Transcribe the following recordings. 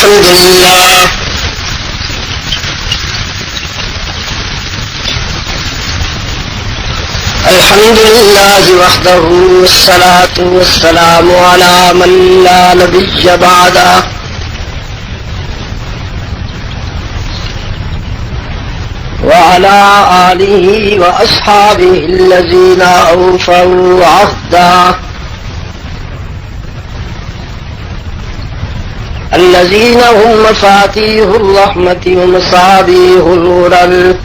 الحمد لله وحده والصلاة والسلام على من لا نبي بعده وعلى آله وأصحابه الذين أوفوا عهده الذين هم مفاتيح الرحمة ومصابيح الغرر.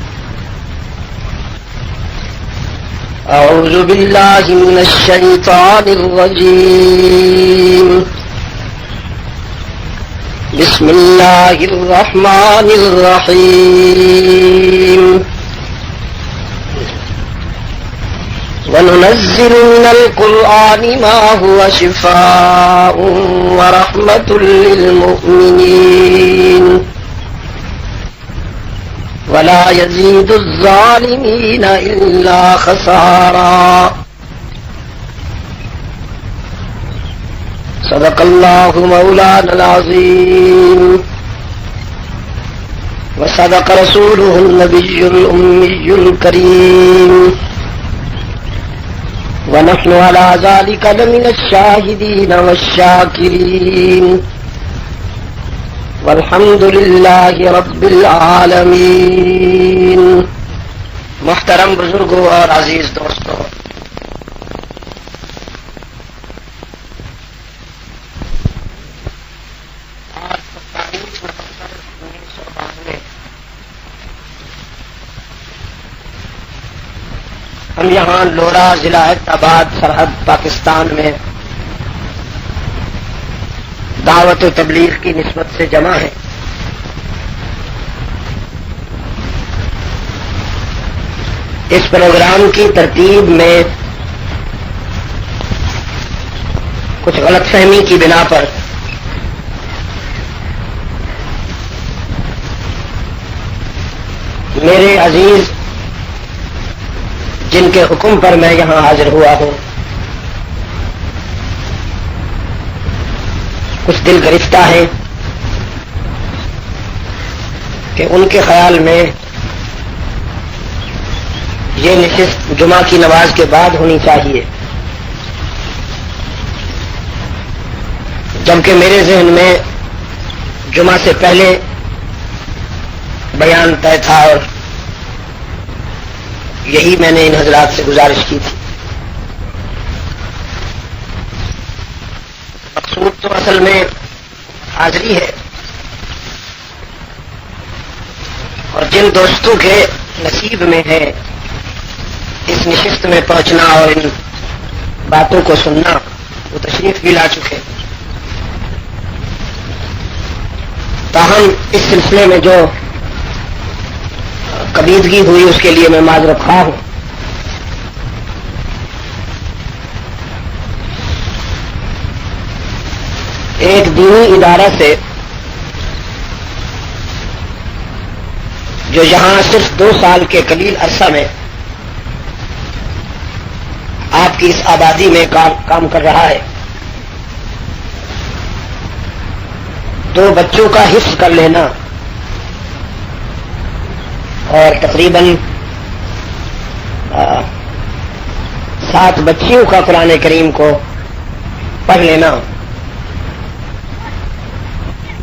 أعوذ بالله من الشيطان الرجيم. بسم الله الرحمن الرحيم. وننزل من القرآن ما هو شفاء ورحمة للمؤمنين ولا يزيد الظالمين إلا خسارا. صدق الله مولانا العظيم وصدق رسوله النبي الأمي الكريم ونحن على ذلك لمن الشاهدين والشاكرين والحمد لله رب العالمین. محترم بزرگوں اور عزیز دوستوں، آج 27 نومبر 1992 ہم یہاں لورا ضلع آباد سرحد پاکستان میں دعوت و تبلیغ کی نسبت سے جمع ہے. اس پروگرام کی ترتیب میں کچھ غلط فہمی کی بنا پر میرے عزیز جن کے حکم پر میں یہاں حاضر ہوا ہوں کچھ دل گرفتہ ہیں کہ ان کے خیال میں یہ نشست جمعہ کی نماز کے بعد ہونی چاہیے، جبکہ میرے ذہن میں جمعہ سے پہلے بیان طے تھا اور یہی میں نے ان حضرات سے گزارش کی تھی. مقصود تو اصل میں حاضری ہے، اور جن دوستوں کے نصیب میں ہے اس نشست میں پہنچنا اور ان باتوں کو سننا وہ تشریف بھی لا چکے. تاہم اس سلسلے میں جو کبیدگی ہوئی اس کے لیے میں معذرت خواہ ہوں. ایک دینی ادارہ سے جو یہاں صرف 2 سال کے قلیل عرصہ میں آپ کی اس آبادی میں کام کر رہا ہے، 2 بچوں کا حفظ کر لینا اور تقریباً 7 بچیوں کا قرآن کریم کو پڑھ لینا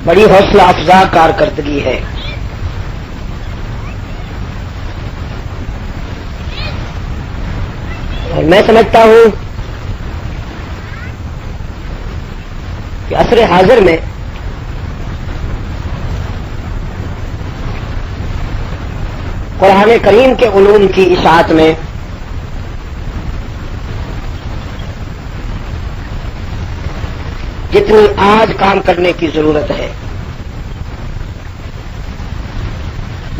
بڑی حوصلہ افزا کارکردگی ہے. اور میں سمجھتا ہوں کہ عصر حاضر میں قرآن کریم کے علوم کی اشاعت میں جتنی آج کام کرنے کی ضرورت ہے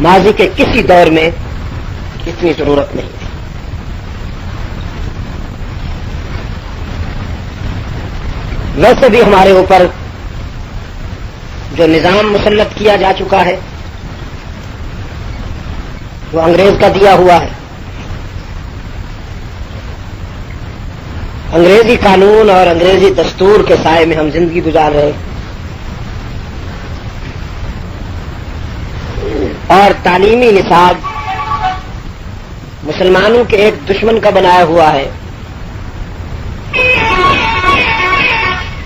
ماضی کے کسی دور میں اتنی ضرورت نہیں ہے. ویسے بھی ہمارے اوپر جو نظام مسلط کیا جا چکا ہے وہ انگریز کا دیا ہوا ہے. انگریزی قانون اور انگریزی دستور کے سائے میں ہم زندگی گزار رہے. اور تعلیمی نصاب مسلمانوں کے ایک دشمن کا بنایا ہوا ہے،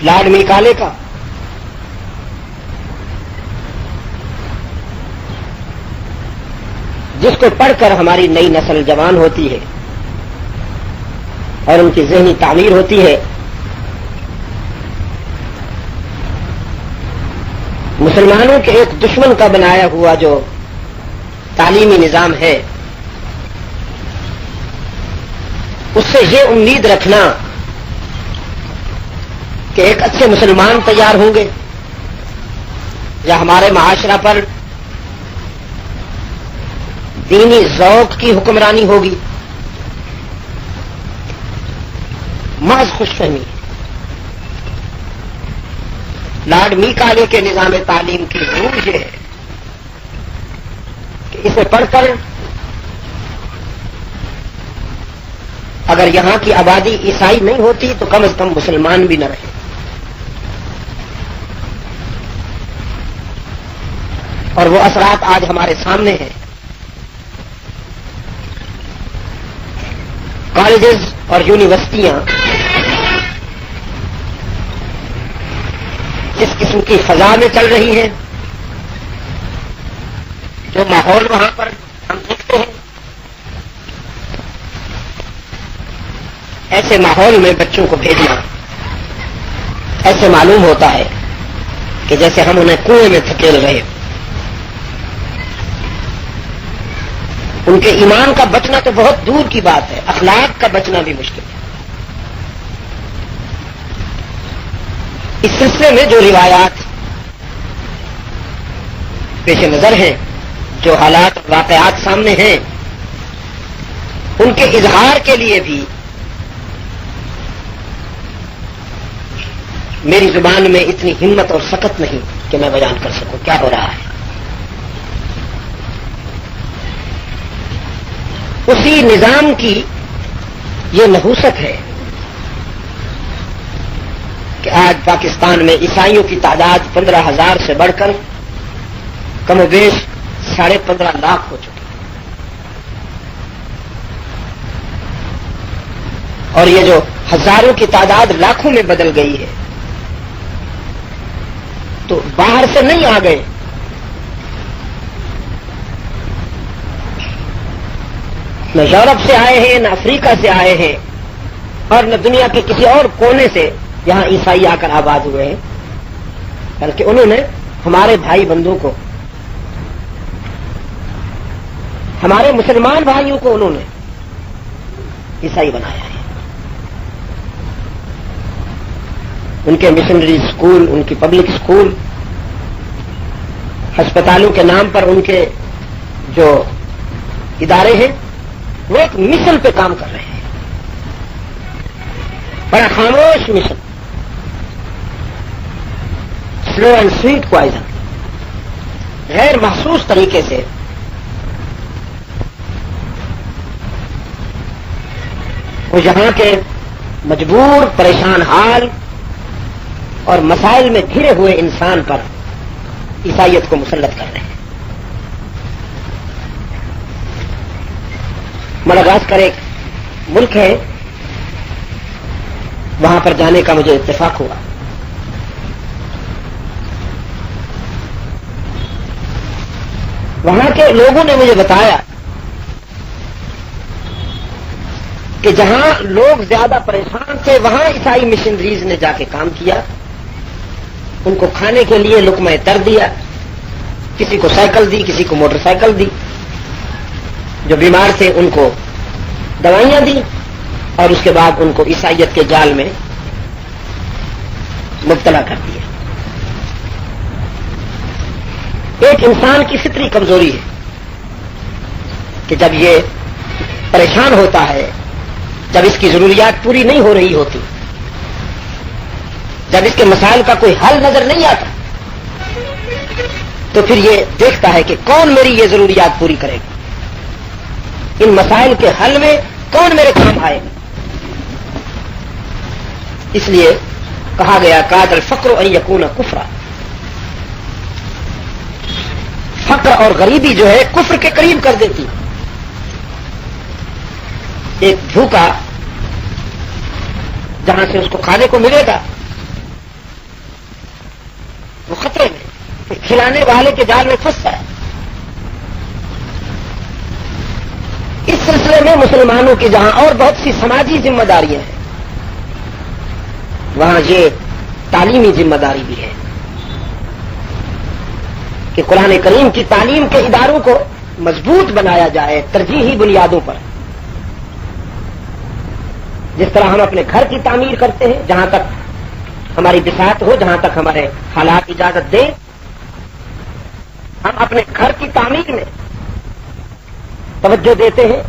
لارڈ میکالے کا، جس کو پڑھ کر ہماری نئی نسل جوان ہوتی ہے اور ان کی ذہنی تعمیر ہوتی ہے۔ مسلمانوں کے ایک دشمن کا بنایا ہوا جو تعلیمی نظام ہے، اس سے یہ امید رکھنا کہ ایک اچھے مسلمان تیار ہوں گے یا ہمارے معاشرہ پر دینی ذوق کی حکمرانی ہوگی، محض خوش فہمی۔ لارڈ میکالے کے نظام تعلیم کی ضرور یہ ہے کہ اسے پڑھ کر اگر یہاں کی آبادی عیسائی نہیں ہوتی تو کم از کم مسلمان بھی نہ رہے۔ اور وہ اثرات آج ہمارے سامنے ہیں۔ کالجز اور یونیورسٹیاں جس قسم کی فضا میں چل رہی ہیں، جو ماحول وہاں پر ہم دیکھتے ہیں، ایسے ماحول میں بچوں کو بھیجنا ایسے معلوم ہوتا ہے کہ جیسے ہم انہیں کنویں میں دھکیل رہے۔ ان کے ایمان کا بچنا تو بہت دور کی بات ہے، اخلاق کا بچنا بھی مشکل ہے۔ اس سلسلے میں جو روایات پیش نظر ہیں، جو حالات واقعات سامنے ہیں، ان کے اظہار کے لیے بھی میری زبان میں اتنی ہمت اور سکت نہیں کہ میں بیان کر سکوں کیا ہو رہا ہے۔ اسی نظام کی یہ نحوست ہے کہ آج پاکستان میں عیسائیوں کی تعداد 15,000 سے بڑھ کر کم و بیش 15.5 لاکھ ہو چکی ہے۔ اور یہ جو ہزاروں کی تعداد لاکھوں میں بدل گئی ہے، تو باہر سے نہیں آ گئے، نہ یورپ سے آئے ہیں، نہ افریقہ سے آئے ہیں، اور نہ دنیا کے کسی اور کونے سے یہاں عیسائی آ کر آباد ہوئے ہیں، بلکہ انہوں نے ہمارے بھائی بندوں کو، ہمارے مسلمان بھائیوں کو انہوں نے عیسائی بنایا ہے۔ ان کے مشنری اسکول، ان کی پبلک اسکول، ہسپتالوں کے نام پر ان کے جو ادارے ہیں، وہ ایک مشن پہ کام کر رہے ہیں، بڑا خاموش مشن، سلو اینڈ سویٹ پوائزن، غیر محسوس طریقے سے وہ یہاں کے مجبور، پریشان حال اور مسائل میں گھرے ہوئے انسان پر عیسائیت کو مسلط کر رہے ہیں۔ مڈغاسکر ایک ملک ہے، وہاں پر جانے کا مجھے اتفاق ہوا۔ وہاں کے لوگوں نے مجھے بتایا کہ جہاں لوگ زیادہ پریشان تھے وہاں عیسائی مشنریز نے جا کے کام کیا، ان کو کھانے کے لیے لقمہ تر دیا، کسی کو سائیکل دی، کسی کو موٹر سائیکل دی، جو بیمار تھے ان کو دوائیاں دی، اور اس کے بعد ان کو عیسائیت کے جال میں مبتلا کر دیا۔ ایک انسان کی فطری کمزوری ہے کہ جب یہ پریشان ہوتا ہے، جب اس کی ضروریات پوری نہیں ہو رہی ہوتی، جب اس کے مسائل کا کوئی حل نظر نہیں آتا، تو پھر یہ دیکھتا ہے کہ کون میری یہ ضروریات پوری کرے گا، ان مسائل کے حل میں کون میرے کام آئے گا۔ اس لیے کہا گیا کاد الفقر ان یکون کفرا، فقر اور غریبی جو ہے کفر کے قریب کر دیتی. ایک بھوکا جہاں سے اس کو کھانے کو ملے گا وہ خطرے میں، کھلانے والے کے جال میں پھنستا ہے. اس سلسلے میں مسلمانوں کی جہاں اور بہت سی سماجی ذمہ داریاں ہیں وہاں یہ تعلیمی ذمہ داری بھی ہے کہ قرآن کریم کی تعلیم کے اداروں کو مضبوط بنایا جائے ترجیحی بنیادوں پر. جس طرح ہم اپنے گھر کی تعمیر کرتے ہیں جہاں تک ہماری بساط ہو، جہاں تک ہمارے حالات اجازت دیں، ہم اپنے گھر کی تعمیر میں توجہ دیتے ہیں،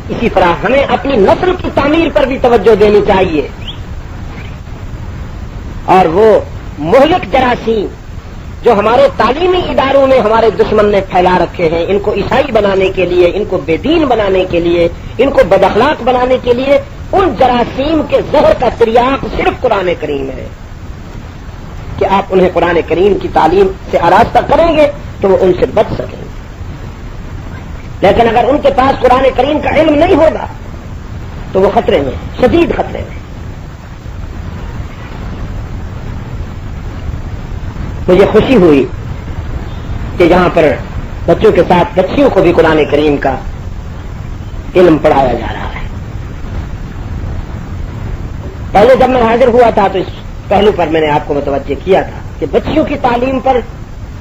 اسی طرح ہمیں اپنی نسل کی تعمیر پر بھی توجہ دینی چاہیے. اور وہ مہلک جراثیم جو ہمارے تعلیمی اداروں میں ہمارے دشمن نے پھیلا رکھے ہیں، ان کو عیسائی بنانے کے لیے، ان کو بے دین بنانے کے لیے، ان کو بد اخلاق بنانے کے لیے، ان جراثیم کے زہر کا تریاق صرف قرآن کریم ہے کہ آپ انہیں قرآن کریم کی تعلیم سے آراستہ کریں گے تو وہ ان سے بچ سکیں گے. لیکن اگر ان کے پاس قرآن کریم کا علم نہیں ہوگا تو وہ خطرے میں، شدید خطرے میں. مجھے خوشی ہوئی کہ یہاں پر بچوں کے ساتھ بچیوں کو بھی قرآن کریم کا علم پڑھایا جا رہا ہے. پہلے جب میں حاضر ہوا تھا تو اس پہلو پر میں نے آپ کو متوجہ کیا تھا کہ بچیوں کی تعلیم پر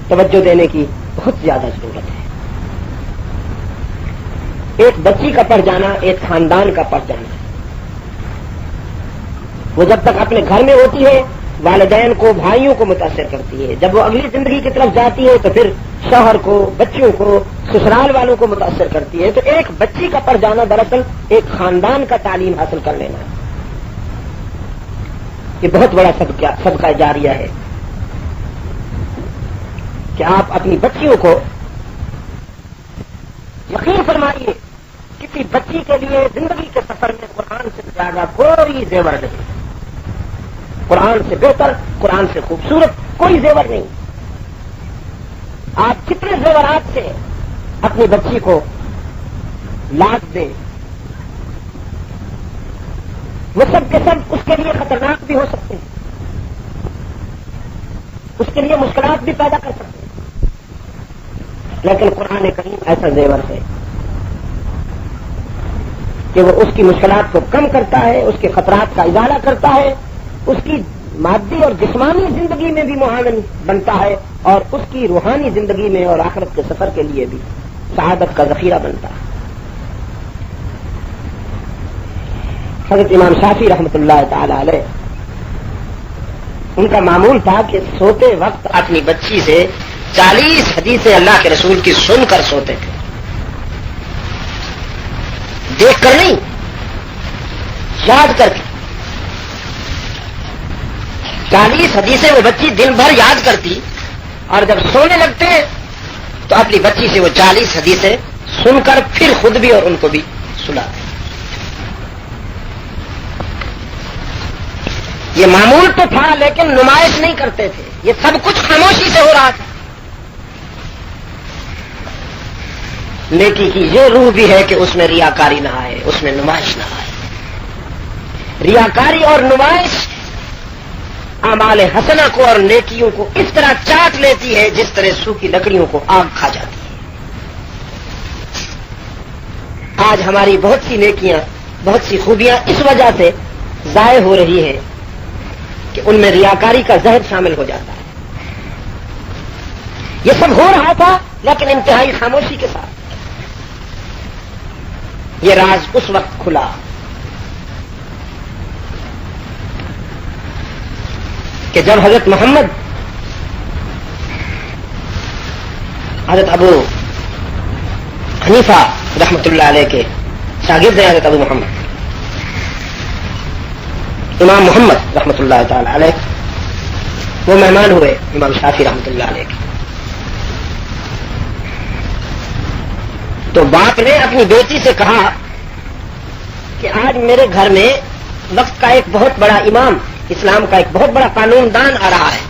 توجہ دینے کی بہت زیادہ ضرورت ہے. ایک بچی کا پڑھ جانا ایک خاندان کا پڑھ جانا ہے. وہ جب تک اپنے گھر میں ہوتی ہے والدین کو، بھائیوں کو متاثر کرتی ہے. جب وہ اگلی زندگی کی طرف جاتی ہے تو پھر شوہر کو، بچوں کو، سسرال والوں کو متاثر کرتی ہے. تو ایک بچی کا پڑھ جانا دراصل ایک خاندان کا تعلیم حاصل کر لینا ہے. یہ بہت بڑا صدقہ جاریہ ہے کہ آپ اپنی بچیوں کو یقین فرمائیے کسی بچی کے لیے زندگی کے سفر میں قرآن سے زیادہ کوئی زیور نہیں، قرآن سے بہتر، قرآن سے خوبصورت کوئی زیور نہیں. آپ کتنے زیورات سے اپنی بچی کو لاد دیں، وہ سب کے سب اس کے لیے خطرناک بھی ہو سکتے ہیں، اس کے لیے مشکلات بھی پیدا کر سکتے ہیں. لیکن قرآن کریم ایسا زیور ہے کہ وہ اس کی مشکلات کو کم کرتا ہے، اس کے خطرات کا ازالہ کرتا ہے، اس کی مادی اور جسمانی زندگی میں بھی معاون بنتا ہے، اور اس کی روحانی زندگی میں اور آخرت کے سفر کے لیے بھی سعادت کا ذخیرہ بنتا ہے. حضرت امام شافعی رحمۃ اللہ تعالی علیہ، ان کا معمول تھا کہ سوتے وقت اپنی بچی سے 40 حدیثیں اللہ کے رسول کی سن کر سوتے تھے، دیکھ کر نہیں، یاد کر کے. 40 حدیثیں وہ بچی دن بھر یاد کرتی اور جب سونے لگتے تو اپنی بچی سے وہ 40 حدیثیں سن کر پھر خود بھی اور ان کو بھی سناتے. یہ معمول تو تھا لیکن نمائش نہیں کرتے تھے، یہ سب کچھ خاموشی سے ہو رہا تھا. نیکی کی یہ روح بھی ہے کہ اس میں ریاکاری نہ آئے، اس میں نمائش نہ آئے. ریاکاری اور نمائش اعمال حسنہ کو اور نیکیوں کو اس طرح چاٹ لیتی ہے جس طرح سوکھی لکڑیوں کو آگ کھا جاتی ہے. آج ہماری بہت سی نیکیاں، بہت سی خوبیاں اس وجہ سے ضائع ہو رہی ہے کہ ان میں ریاکاری کا زہر شامل ہو جاتا ہے. یہ سب ہو رہا تھا لیکن انتہائی خاموشی کے ساتھ. یہ راز اس وقت کھلا کہ جب حضرت محمد، حضرت ابو حنیفہ رحمۃ اللہ علیہ کے شاگرد ہیں، حضرت ابو محمد، امام محمد رحمۃ اللہ تعالی علیہ، وہ مہمان ہوئے امام شافعی رحمۃ اللہ علیہ کے. تو باپ نے اپنی بیٹی سے کہا کہ آج میرے گھر میں وقت کا ایک بہت بڑا امام، اسلام کا ایک بہت بڑا قانون دان آ رہا ہے،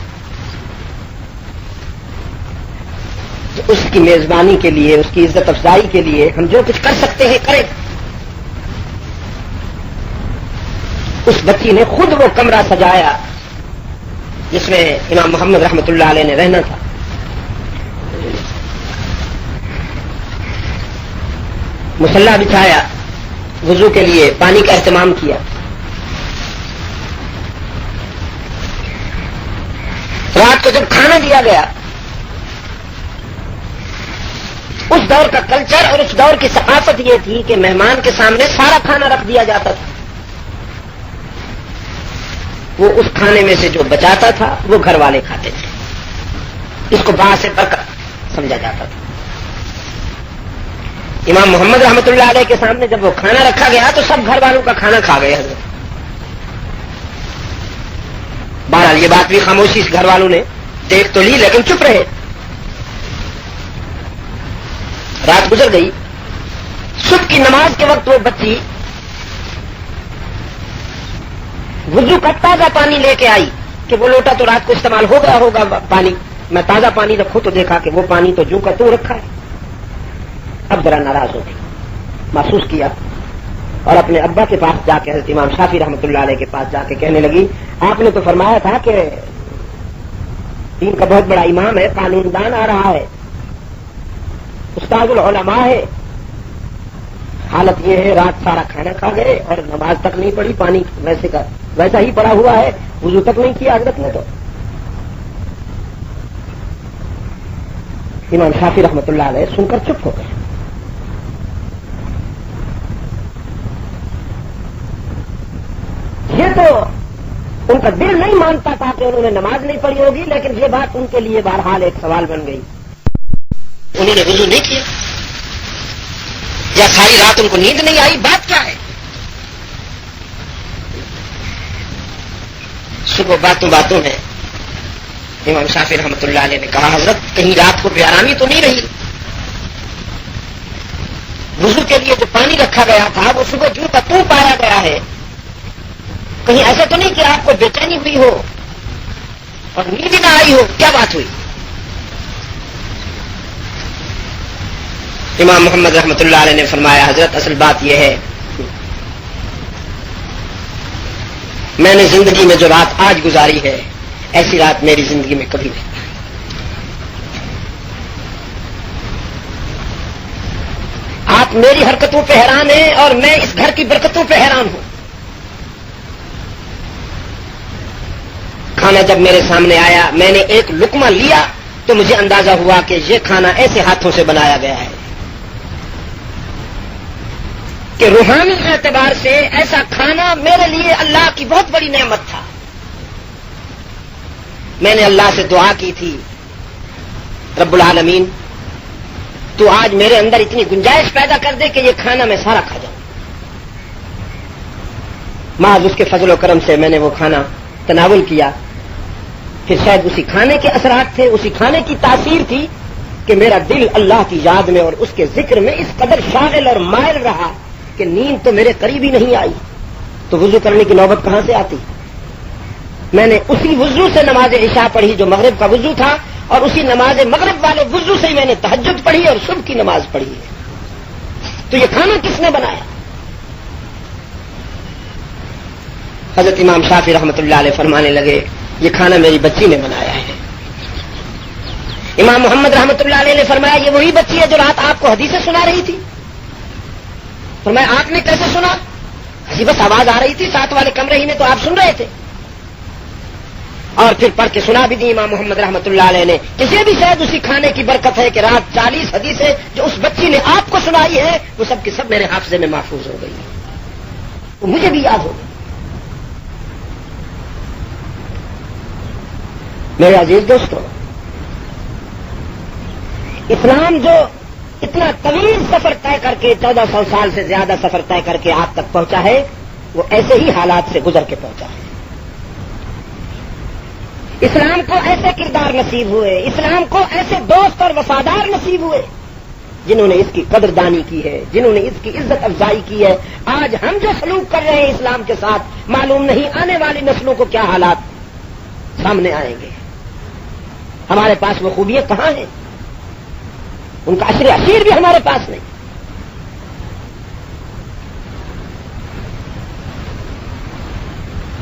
اس کی میزبانی کے لیے، اس کی عزت افزائی کے لیے ہم جو کچھ کر سکتے ہیں کریں۔ اس بچی نے خود وہ کمرہ سجایا جس میں امام محمد رحمۃ اللہ علیہ نے رہنا تھا۔ مصلی بچھایا، وضو کے لیے پانی کا اہتمام کیا۔ رات کو جب کھانا دیا گیا، اس دور کا کلچر اور اس دور کی ثقافت یہ تھی کہ مہمان کے سامنے سارا کھانا رکھ دیا جاتا تھا۔ وہ اس کھانے میں سے جو بچاتا تھا وہ گھر والے کھاتے تھے، اس کو باعث سے برکت سمجھا جاتا تھا۔ امام محمد رحمۃ اللہ علیہ کے سامنے جب وہ کھانا رکھا گیا تو سب گھر والوں کا کھانا کھا گئے حضرت۔ بہرحال یہ بات بھی خاموشی سے گھر والوں نے دیکھ تو لی لیکن چپ رہے۔ رات گزر گئی، صبح کی نماز کے وقت وہ بچی وضو کا تازہ پانی لے کے آئی کہ وہ لوٹا تو رات کو استعمال ہو گیا ہوگا پانی، میں تازہ پانی رکھوں تو دیکھا کہ وہ پانی تو جو کا تو رکھا ہے۔ اب ذرا ناراض ہو گئی، محسوس کیا اور اپنے ابا کے پاس جا کے حضرت امام شافعی رحمۃ اللہ علیہ کے پاس جا کے کہنے لگی آپ نے تو فرمایا تھا کہ دین کا بہت بڑا امام ہے، قانون دان آ رہا ہے، استاد العلماء ہے، حالت یہ ہے رات سارا کھانا کھا گئے اور نماز تک نہیں پڑھی، پانی ویسا ہی پڑا ہوا ہے، وضو تک نہیں کیا حضرت نے۔ تو امام شافعی رحمۃ اللہ علیہ سن کر چپ ہو گئے۔ یہ تو ان کا دل نہیں مانتا تھا کہ انہوں نے نماز نہیں پڑھی ہوگی، لیکن یہ بات ان کے لیے بہرحال ایک سوال بن گئی۔ انہوں نے وضو نہیں کیا یا ساری رات ان کو نیند نہیں آئی، بات کیا ہے؟ صبح باتوں میں امام شافعی رحمۃ اللہ علیہ نے کہا حضرت کہیں رات کو بے آرامی تو نہیں رہی؟ وضو کے لیے جو پانی رکھا گیا تھا وہ صبح جو کا تو پایا گیا ہے، کہیں ایسا تو نہیں کہ آپ کو بے چینی ہوئی ہو اور نیند نہ آئی ہو؟ کیا بات ہوئی؟ امام محمد رحمۃ اللہ علیہ نے فرمایا حضرت اصل بات یہ ہے میں نے زندگی میں جو رات آج گزاری ہے ایسی رات میری زندگی میں کبھی نہیں۔ آپ میری حرکتوں پہ حیران ہیں اور میں اس گھر کی برکتوں پہ حیران ہوں۔ کھانا جب میرے سامنے آیا میں نے ایک لقمہ لیا تو مجھے اندازہ ہوا کہ یہ کھانا ایسے ہاتھوں سے بنایا گیا ہے کہ روحانی اعتبار سے ایسا کھانا میرے لیے اللہ کی بہت بڑی نعمت تھا۔ میں نے اللہ سے دعا کی تھی رب العالمین تو آج میرے اندر اتنی گنجائش پیدا کر دے کہ یہ کھانا میں سارا کھا جاؤں۔ محض اس کے فضل و کرم سے میں نے وہ کھانا تناول کیا۔ پھر شاید اسی کھانے کے اثرات تھے، اسی کھانے کی تاثیر تھی کہ میرا دل اللہ کی یاد میں اور اس کے ذکر میں اس قدر شاغل اور مائل رہا کہ نیند تو میرے قریب ہی نہیں آئی۔ تو وضو کرنے کی نوبت کہاں سے آتی؟ میں نے اسی وضو سے نماز عشاء پڑھی جو مغرب کا وضو تھا، اور اسی نماز مغرب والے وضو سے ہی میں نے تہجد پڑھی اور صبح کی نماز پڑھی ہے۔ تو یہ کھانا کس نے بنایا؟ حضرت امام شافعی رحمۃ اللہ علیہ فرمانے لگے یہ کھانا میری بچی نے بنایا ہے۔ امام محمد رحمۃ اللہ علیہ نے فرمایا یہ وہی بچی ہے جو رات آپ کو حدیثیں سنا رہی تھی؟ فرمایا آپ نے کیسے سنا؟ جی بس آواز آ رہی تھی، ساتھ والے کمرے ہی میں تو آپ سن رہے تھے۔ اور پھر پڑھ کے سنا بھی دی امام محمد رحمۃ اللہ علیہ نے کہ یہ بھی شاید اسی کھانے کی برکت ہے کہ رات 40 حدیثیں جو اس بچی نے آپ کو سنائی ہے وہ سب کی سب میرے حافظے میں محفوظ ہو گئی، وہ مجھے بھی یاد ہو گئی۔ میرے عزیز دوستو، اسلام جو اتنا طویل سفر طے کر کے 1400 سال سے زیادہ سفر طے کر کے آپ تک پہنچا ہے وہ ایسے ہی حالات سے گزر کے پہنچا ہے۔ اسلام کو ایسے کردار نصیب ہوئے، اسلام کو ایسے دوست اور وفادار نصیب ہوئے جنہوں نے اس کی قدردانی کی ہے، جنہوں نے اس کی عزت افزائی کی ہے۔ آج ہم جو سلوک کر رہے ہیں اسلام کے ساتھ، معلوم نہیں آنے والی نسلوں کو کیا حالات سامنے آئیں گے۔ ہمارے پاس وہ خوبیاں کہاں ہیں؟ ان کا عشر عشیر بھی ہمارے پاس نہیں.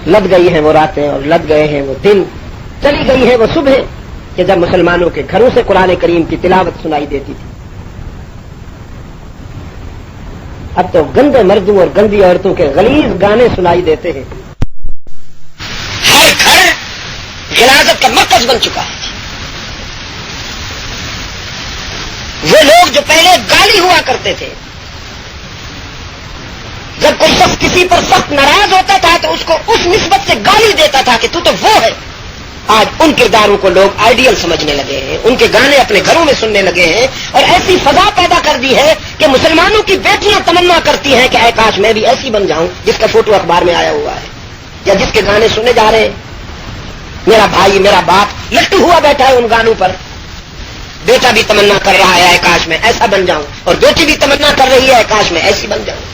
لد گئی ہیں وہ راتیں اور لد گئے ہیں وہ دن، چلی گئی ہے وہ صبح کہ جب مسلمانوں کے گھروں سے قرآن کریم کی تلاوت سنائی دیتی تھی. اب تو گندے مردوں اور گندی عورتوں کے غلیظ گانے سنائی دیتے ہیں. ہر گھر غلاظت کا مرکز بن چکا ہے. وہ لوگ جو پہلے گالی ہوا کرتے تھے، جب کوئی شخص کسی پر سخت ناراض ہوتا تھا تو اس کو اس نسبت سے گالی دیتا تھا کہ تو وہ ہے، آج ان کرداروں کو لوگ آئیڈیل سمجھنے لگے ہیں، ان کے گانے اپنے گھروں میں سننے لگے ہیں، اور ایسی فضا پیدا کر دی ہے کہ مسلمانوں کی بیٹیاں تمنا کرتی ہیں کہ اے کاش میں بھی ایسی بن جاؤں جس کا فوٹو اخبار میں آیا ہوا ہے یا جس کے گانے سنے جا رہے ہیں. میرا بھائی، میرا باپ لٹو ہوا بیٹھا ہے ان گانوں پر. بیٹا بھی تمنا کر رہا ہے اے کاش میں ایسا بن جاؤں، اور بیٹی بھی تمنا کر رہی ہے اے کاش میں ایسی بن جاؤں.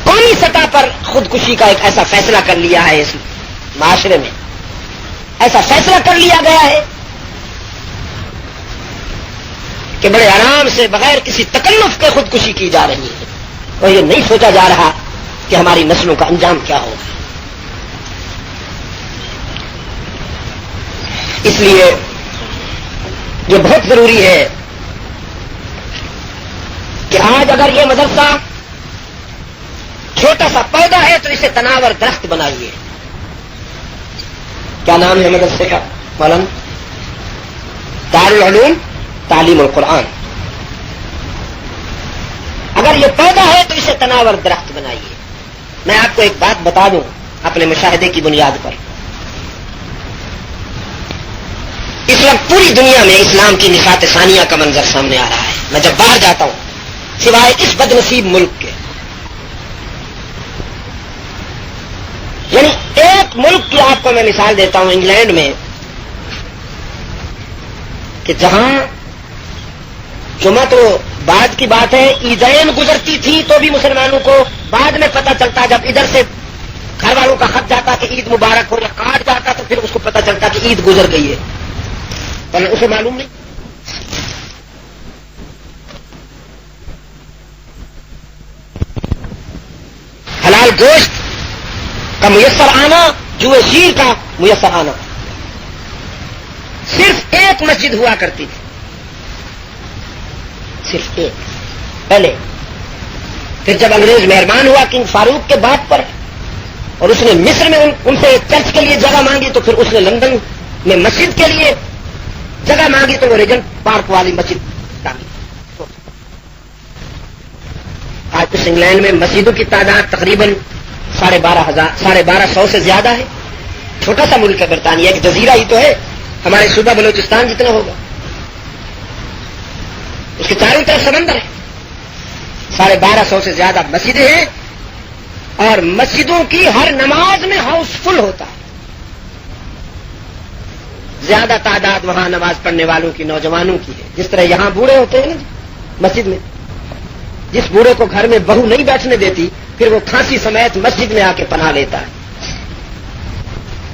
قومی سطح پر خودکشی کا ایک ایسا فیصلہ کر لیا ہے، اس معاشرے میں ایسا فیصلہ کر لیا گیا ہے کہ بڑے آرام سے بغیر کسی تکلف کے خودکشی کی جا رہی ہے، اور یہ نہیں سوچا جا رہا کہ ہماری نسلوں کا انجام کیا ہوگا. اس لیے یہ بہت ضروری ہے کہ آج اگر یہ مدرسہ چھوٹا سا پودا ہے تو اسے تناور درخت بنائیے. کیا نام ہے مدرسے کا؟ مولانا دارالعلوم تعلیم القرآن. اگر یہ پودا ہے تو اسے تناور درخت بنائیے. میں آپ کو ایک بات بتا دوں اپنے مشاہدے کی بنیاد پر. اس وقت پوری دنیا میں اسلام کی نشاط ثانیہ کا منظر سامنے آ رہا ہے. میں جب باہر جاتا ہوں سوائے اس بد نصیب ملک کے، یعنی ایک ملک کی آپ کو میں مثال دیتا ہوں، انگلینڈ میں، کہ جہاں جمعہ تو بعد کی بات ہے، عیدین گزرتی تھی تو بھی مسلمانوں کو بعد میں پتہ چلتا، جب ادھر سے گھر والوں کا خط جاتا کہ عید مبارک ہو یا کارڈ جاتا تو پھر اس کو پتہ چلتا کہ عید گزر گئی ہے، پر اسے معلوم نہیں. حلال گوشت کا میسر آنا، جوئے شیر کا میسر آنا. صرف ایک مسجد ہوا کرتی تھی، صرف ایک پہلے. پھر جب انگریز مہربان ہوا کنگ فاروق کے بات پر اور اس نے مصر میں ان سے چرچ کے لیے جگہ مانگی، تو پھر اس نے لندن میں مسجد کے لیے جگہ مانگی تو وہ ریجنٹ پارک والی مسجد تعمیر. آج اس انگلینڈ میں مسجدوں کی تعداد تقریباً 12,500 سے زیادہ ہے. چھوٹا سا ملک ہے برطانیہ، ایک جزیرہ ہی تو ہے، ہمارے صوبہ بلوچستان جتنا ہوگا. اس کے چاروں طرف سمندر ہے. 1250 سے زیادہ مسجدیں ہیں، اور مسجدوں کی ہر نماز میں ہاؤس فل ہوتا ہے. زیادہ تعداد وہاں نماز پڑھنے والوں کی نوجوانوں کی ہے. جس طرح یہاں بوڑھے ہوتے ہیں نا مسجد میں، جس بوڑھے کو گھر میں بہو نہیں بیٹھنے دیتی پھر وہ کھانسی سمیت مسجد میں آ کے پناہ لیتا ہے.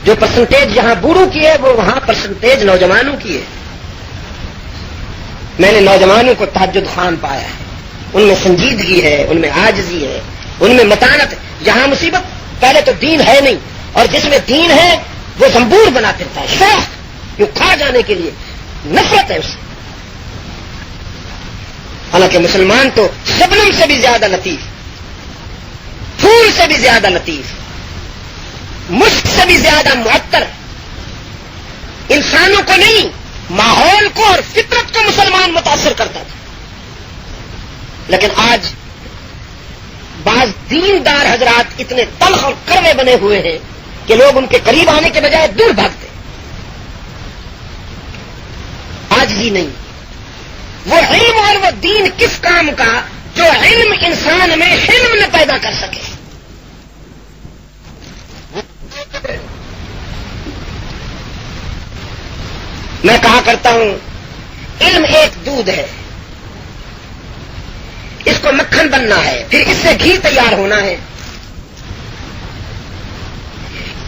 جو پرسنٹیج یہاں بوڑھوں کی ہے وہ وہاں پرسنٹیج نوجوانوں کی ہے. میں نے نوجوانوں کو تہجد خوان پایا ہے، ان میں سنجیدگی ہے، ان میں عاجزی ہے، ان میں متانت ہے. یہاں مصیبت پہلے تو دین ہے نہیں، اور جس میں دین ہے وہ زنبور بنا پھرتا ہے، شوق جو کھا جانے کے لیے نفرت ہے اس سے. حالانکہ مسلمان تو شبنم سے بھی زیادہ لطیف، پھول سے بھی زیادہ لطیف، مشک سے بھی زیادہ معطر. انسانوں کو نہیں، ماحول کو اور فطرت کو مسلمان متاثر کرتا تھا. لیکن آج بعض دیندار حضرات اتنے تلخ اور کڑوے بنے ہوئے ہیں کہ لوگ ان کے قریب آنے کے بجائے دور بھاگتے. آج ہی نہیں، وہ علم اور وہ دین کس کام کا جو علم انسان میں حلم نہ پیدا کر سکے. میں کہا کرتا ہوں علم ایک دودھ ہے، اس کو مکھن بننا ہے، پھر اس سے گھی تیار ہونا ہے.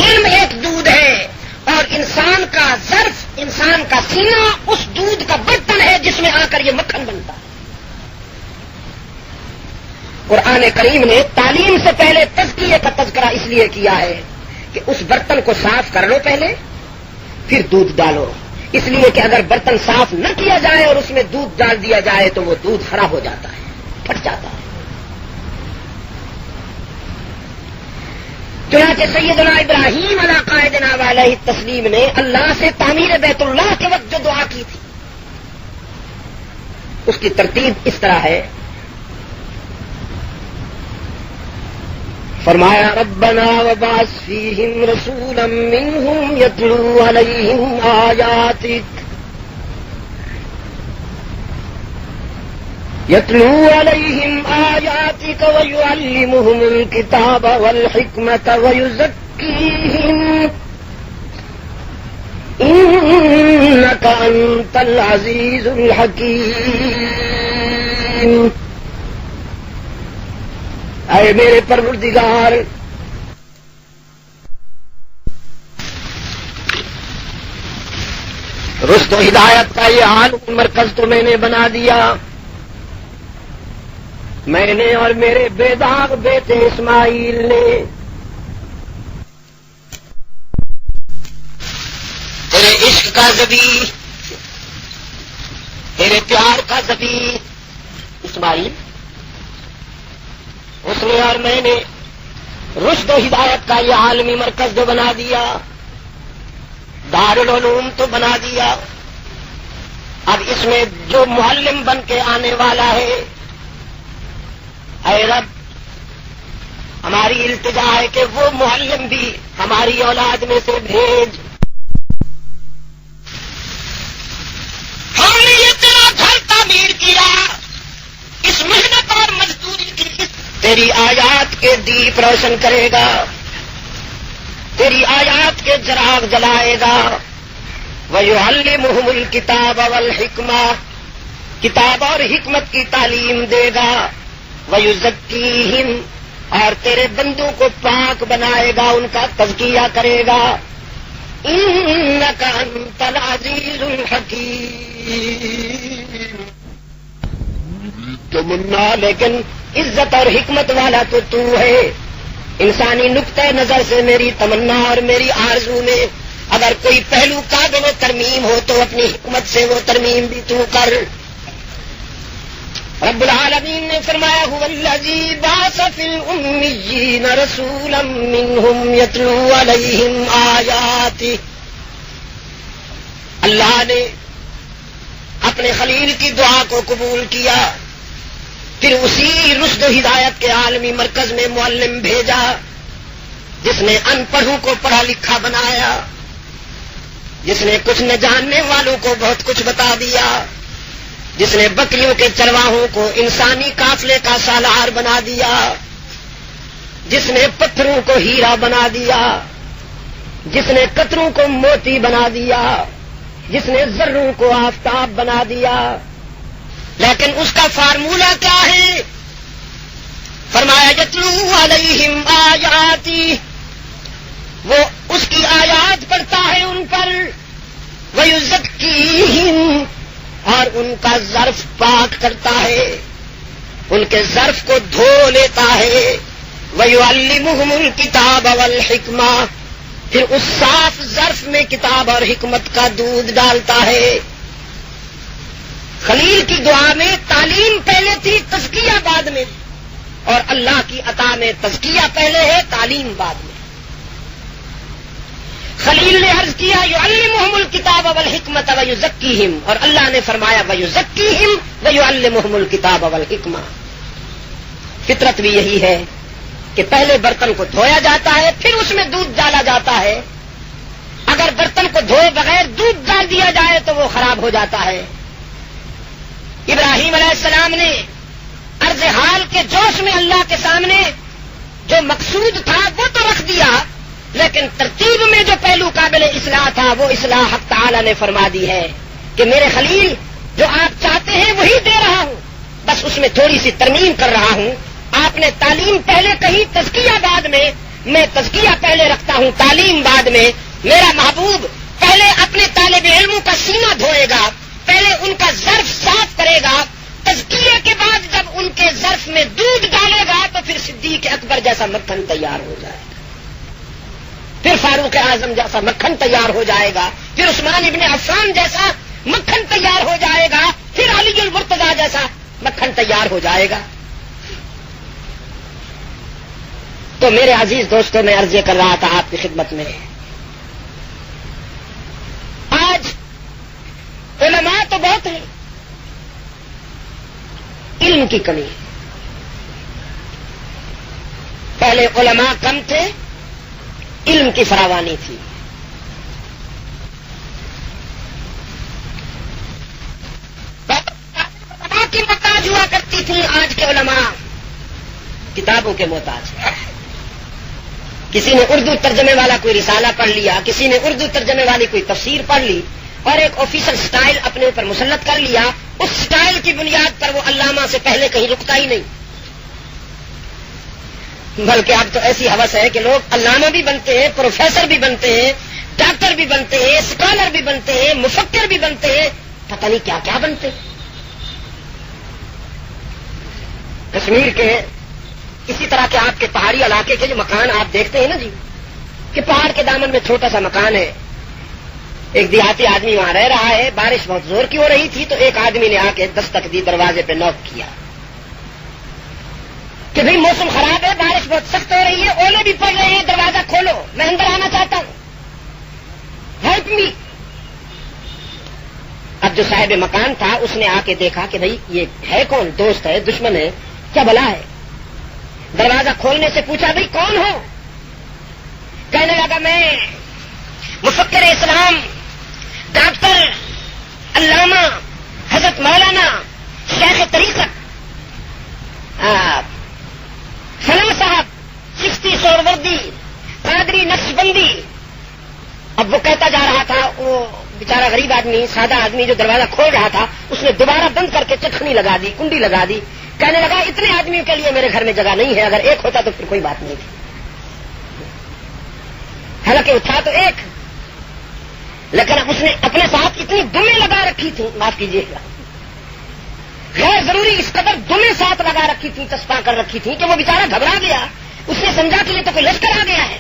علم ایک دودھ ہے، اور انسان کا ظرف، انسان کا سینہ اس دودھ کا برتن ہے جس میں آ کر یہ مکھن بنتا ہے۔ قرآن کریم نے تعلیم سے پہلے تزکیے کا تذکرہ اس لیے کیا ہے کہ اس برتن کو صاف کر لو پہلے، پھر دودھ ڈالو، اس لیے کہ اگر برتن صاف نہ کیا جائے اور اس میں دودھ ڈال دیا جائے تو وہ دودھ خراب ہو جاتا ہے، پھٹ جاتا ہے۔ چنانچہ سیدنا ابراہیم علی قائدنا علیہ التسلیم نے اللہ سے تعمیر بیت اللہ کے وقت جو دعا کی تھی اس کی ترتیب اس طرح ہے، فرمایا ربنا وبعث فیہم رسولا منہم یتلو علیہم آیاتک ویعلمہم الکتاب والحکمت ویزکیہم انک انت العزیز الحکیم۔ اے میرے پروردگار، رشد و ہدایت کا یہ عالم مرکز تو میں نے بنا دیا، میں نے اور میرے بے داغ بیٹے اسماعیل نے۔ تیرے عشق کا ذبیح، تیرے پیار کا ذبیح اسماعیل، اس نے اور میں نے رشد و ہدایت کا یہ عالمی مرکز تو بنا دیا، دارالعلوم تو بنا دیا۔ اب اس میں جو معلم بن کے آنے والا ہے، اے رب ہماری التجا ہے کہ وہ معلم بھی ہماری اولاد میں سے بھیج۔ ہم نے یہ تیرا گھر تعمیر کیا، اس محنت اور مزدوری کی تیری آیات کے دیپ روشن کرے گا، تیری آیات کے چراغ جلائے گا۔ وَيُعَلِّمُهُمُ الْكِتَابَ وَالْحِكْمَةَ، کتاب اور حکمت کی تعلیم دے گا۔ وَيُزَكِّيهِمْ، اور تیرے بندوں کو پاک بنائے گا، ان کا تزکیہ کرے گا۔ إِنَّكَ أَنْتَ الْعَزِيزُ الْحَكِيمُ، تمنا لیکن عزت اور حکمت والا تو ہے۔ انسانی نقطۂ نظر سے میری تمنا اور میری آرزو میں اگر کوئی پہلو قابل ترمیم ہو تو اپنی حکمت سے وہ ترمیم بھی تو کر۔ رب العالمین نے فرمایا هو الذی بعث فی الأمیین رسولا منہم یتلو علیہم آیاتہ، اللہ نے اپنے خلیل کی دعا کو قبول کیا، پھر اسی رشد و ہدایت کے عالمی مرکز میں معلم بھیجا جس نے ان پڑھوں کو پڑھا لکھا بنایا، جس نے کچھ نہ جاننے والوں کو بہت کچھ بتا دیا، جس نے بکریوں کے چرواہوں کو انسانی قافلے کا سالار بنا دیا، جس نے پتھروں کو ہیرا بنا دیا، جس نے قطروں کو موتی بنا دیا، جس نے ذروں کو آفتاب بنا دیا۔ لیکن اس کا فارمولہ کیا ہے؟ فرمایا یتلو علیہم آیاتی، وہ اس کی آیات پڑھتا ہے ان پر، ویزکیہم، اور ان کا ظرف پاک کرتا ہے، ان کے ظرف کو دھو لیتا ہے۔ ویعلمہم الکتاب والحکمہ، پھر اس صاف ظرف میں کتاب اور حکمت کا دودھ ڈالتا ہے۔ خلیل کی دعا میں تعلیم پہلے تھی، تزکیہ بعد میں، اور اللہ کی عطا میں تزکیہ پہلے ہے، تعلیم بعد میں۔ خلیل نے عرض کیا یعلمہم الکتاب والحکمۃ ویزکیہم، اور اللہ نے فرمایا ویزکیہم ویعلمہم الکتاب والحکمہ۔ فطرت بھی یہی ہے کہ پہلے برتن کو دھویا جاتا ہے، پھر اس میں دودھ ڈالا جاتا ہے۔ اگر برتن کو دھوئے بغیر دودھ ڈال دیا جائے تو وہ خراب ہو جاتا ہے۔ ابراہیم علیہ السلام نے عرض حال کے جوش میں اللہ کے سامنے جو مقصود تھا وہ تو رکھ دیا، لیکن ترتیب میں جو پہلو قابل اصلاح تھا وہ اصلاح حق تعالی نے فرما دی ہے کہ میرے خلیل جو آپ چاہتے ہیں وہی دے رہا ہوں، بس اس میں تھوڑی سی ترمیم کر رہا ہوں۔ آپ نے تعلیم پہلے کہی، تزکیہ بعد میں، میں تزکیہ پہلے رکھتا ہوں، تعلیم بعد میں۔ میرا محبوب پہلے اپنے طالب علموں کا سینہ دھوئے گا، پہلے ان کا ظرف صاف کرے گا، تزکیے کے بعد جب ان کے ظرف میں دودھ ڈالے گا تو پھر صدیق اکبر جیسا مکھن تیار ہو جائے گا، پھر فاروق اعظم جیسا مکھن تیار ہو جائے گا، پھر عثمان ابن عفان جیسا مکھن تیار ہو جائے گا، پھر علی المرتضیٰ جیسا مکھن تیار ہو جائے گا۔ تو میرے عزیز دوستوں، میں عرض کر رہا تھا آپ کی خدمت میں، آج علماء تو بہت ہیں، علم کی کمی ہے۔ پہلے علماء کم تھے، علم کی فراوانی تھی۔ علماء کی محتاج ہوا کرتی تھی، آج کے علماء کتابوں کے محتاج ہیں۔ کسی نے اردو ترجمے والا کوئی رسالہ پڑھ لیا، کسی نے اردو ترجمے والی کوئی تفسیر پڑھ لی اور ایک آفیشل سٹائل اپنے اوپر مسلط کر لیا، اس سٹائل کی بنیاد پر وہ علامہ سے پہلے کہیں رکتا ہی نہیں، بلکہ اب تو ایسی ہوس ہے کہ لوگ علامہ بھی بنتے ہیں، پروفیسر بھی بنتے ہیں، ڈاکٹر بھی بنتے ہیں، اسکالر بھی بنتے ہیں، مفکر بھی بنتے ہیں، پتہ نہیں کیا کیا بنتے ہیں۔ کشمیر کے اسی طرح کے آپ کے پہاڑی علاقے کے جو مکان آپ دیکھتے ہیں نا جی، کہ پہاڑ کے دامن میں چھوٹا سا مکان ہے، ایک دیہاتی آدمی وہاں رہ رہا ہے، بارش بہت زور کی ہو رہی تھی تو ایک آدمی نے آ کے دستک دی، دروازے پہ نوک کیا کہ بھئی موسم خراب ہے، بارش بہت سخت ہو رہی ہے، اولے بھی پڑ رہے ہیں، دروازہ کھولو، میں اندر آنا چاہتا ہوں، ہیلپ می۔ اب جو صاحب مکان تھا اس نے آ کے دیکھا کہ بھئی یہ ہے کون، دوست ہے، دشمن ہے، کیا بلا ہے؟ دروازہ کھولنے سے پوچھا بھئی کون ہو؟ کہنے لگا میں مفکر اسلام، ڈاکٹر، علامہ، حضرت مولانا، شیخ طریقت فلاں صاحب، چشتی سہروردی، قادری، نقشبندی۔ اب وہ کہتا جا رہا تھا، وہ بیچارہ غریب آدمی، سادہ آدمی جو دروازہ کھول رہا تھا، اس نے دوبارہ بند کر کے چٹخنی لگا دی، کنڈی لگا دی، کہنے لگا اتنے آدمیوں کے لیے میرے گھر میں جگہ نہیں ہے، اگر ایک ہوتا تو پھر کوئی بات نہیں تھی۔ حالانکہ وہ تھا تو ایک، لیکن اس نے اپنے ساتھ اتنی دمیں لگا رکھی تھی، معاف کیجیے گا، غیر ضروری اس قدر دمیں ساتھ لگا رکھی تھی، چسپاں کر رکھی تھی کہ وہ بیچارہ گھبرا گیا، اس نے سمجھا کہ یہ تو کوئی لشکر آ گیا ہے۔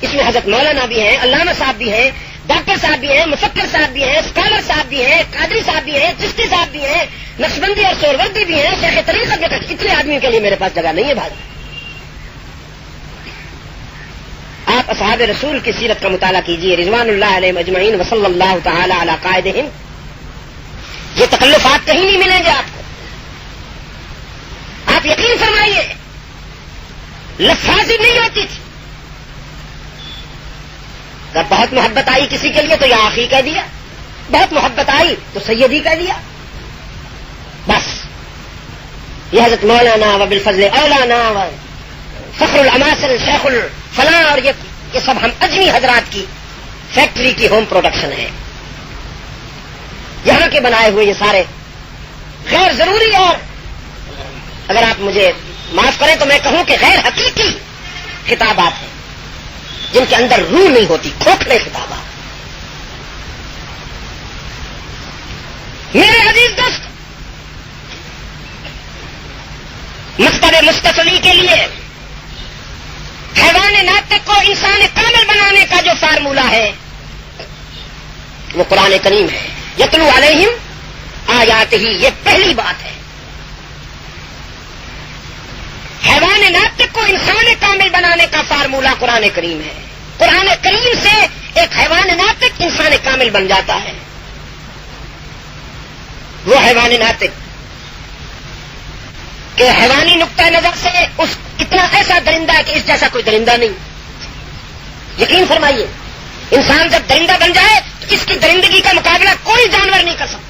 اس میں حضرت مولانا بھی ہیں، علامہ صاحب بھی ہیں، ڈاکٹر صاحب بھی ہیں، مفکر صاحب بھی ہیں، اسکالر صاحب بھی ہیں، قادری صاحب بھی ہیں، چشتی صاحب بھی ہیں، نقشبندی اور سہروردی بھی ہیں، شیخ طریقت بھی ہیں، اتنے آدمیوں کے لیے میرے پاس جگہ نہیں ہے بھائی۔ آپ اصحاب رسول کی سیرت کا مطالعہ کیجیے، رضوان اللہ علیہ اجمعین وصلی اللہ تعالی علی قائدہم، یہ تکلفات کہیں نہیں ملیں گے آپ کو۔ آپ یقین فرمائیے، لفاظی نہیں ہوتی تھی، اگر بہت محبت آئی کسی کے لیے تو یا آخی کہہ دیا، بہت محبت آئی تو سیدی کہہ دیا، بس۔ یہ حضرت مولانا و بالفضل اولانا و فخر الاماثل شیخ الفلاں اور یہ سب ہم اجمی حضرات کی فیکٹری کی ہوم پروڈکشن ہے، یہاں کے بنائے ہوئے یہ سارے غیر ضروری، اور اگر آپ مجھے معاف کریں تو میں کہوں کہ غیر حقیقی خطابات ہیں جن کے اندر روح نہیں ہوتی، کھوکھلے خطابات۔ میرے عزیز دوست، مکتب مستقلی کے لیے حیوان ناطق کو انسان کامل بنانے کا جو فارمولہ ہے وہ قرآن کریم ہے، یتلو علیہم آیاتہ، یہ پہلی بات ہے۔ حیوان ناطق کو انسان کامل بنانے کا فارمولہ قرآن کریم ہے، قرآن کریم سے ایک حیوان ناطق انسان کامل بن جاتا ہے۔ وہ حیوان ناطق کہ حیوانی نقطۂ نظر سے اس اتنا ایسا درندہ ہے کہ اس جیسا کوئی درندہ نہیں۔ یقین فرمائیے، انسان جب درندہ بن جائے تو اس کی درندگی کا مقابلہ کوئی جانور نہیں کر سکتا۔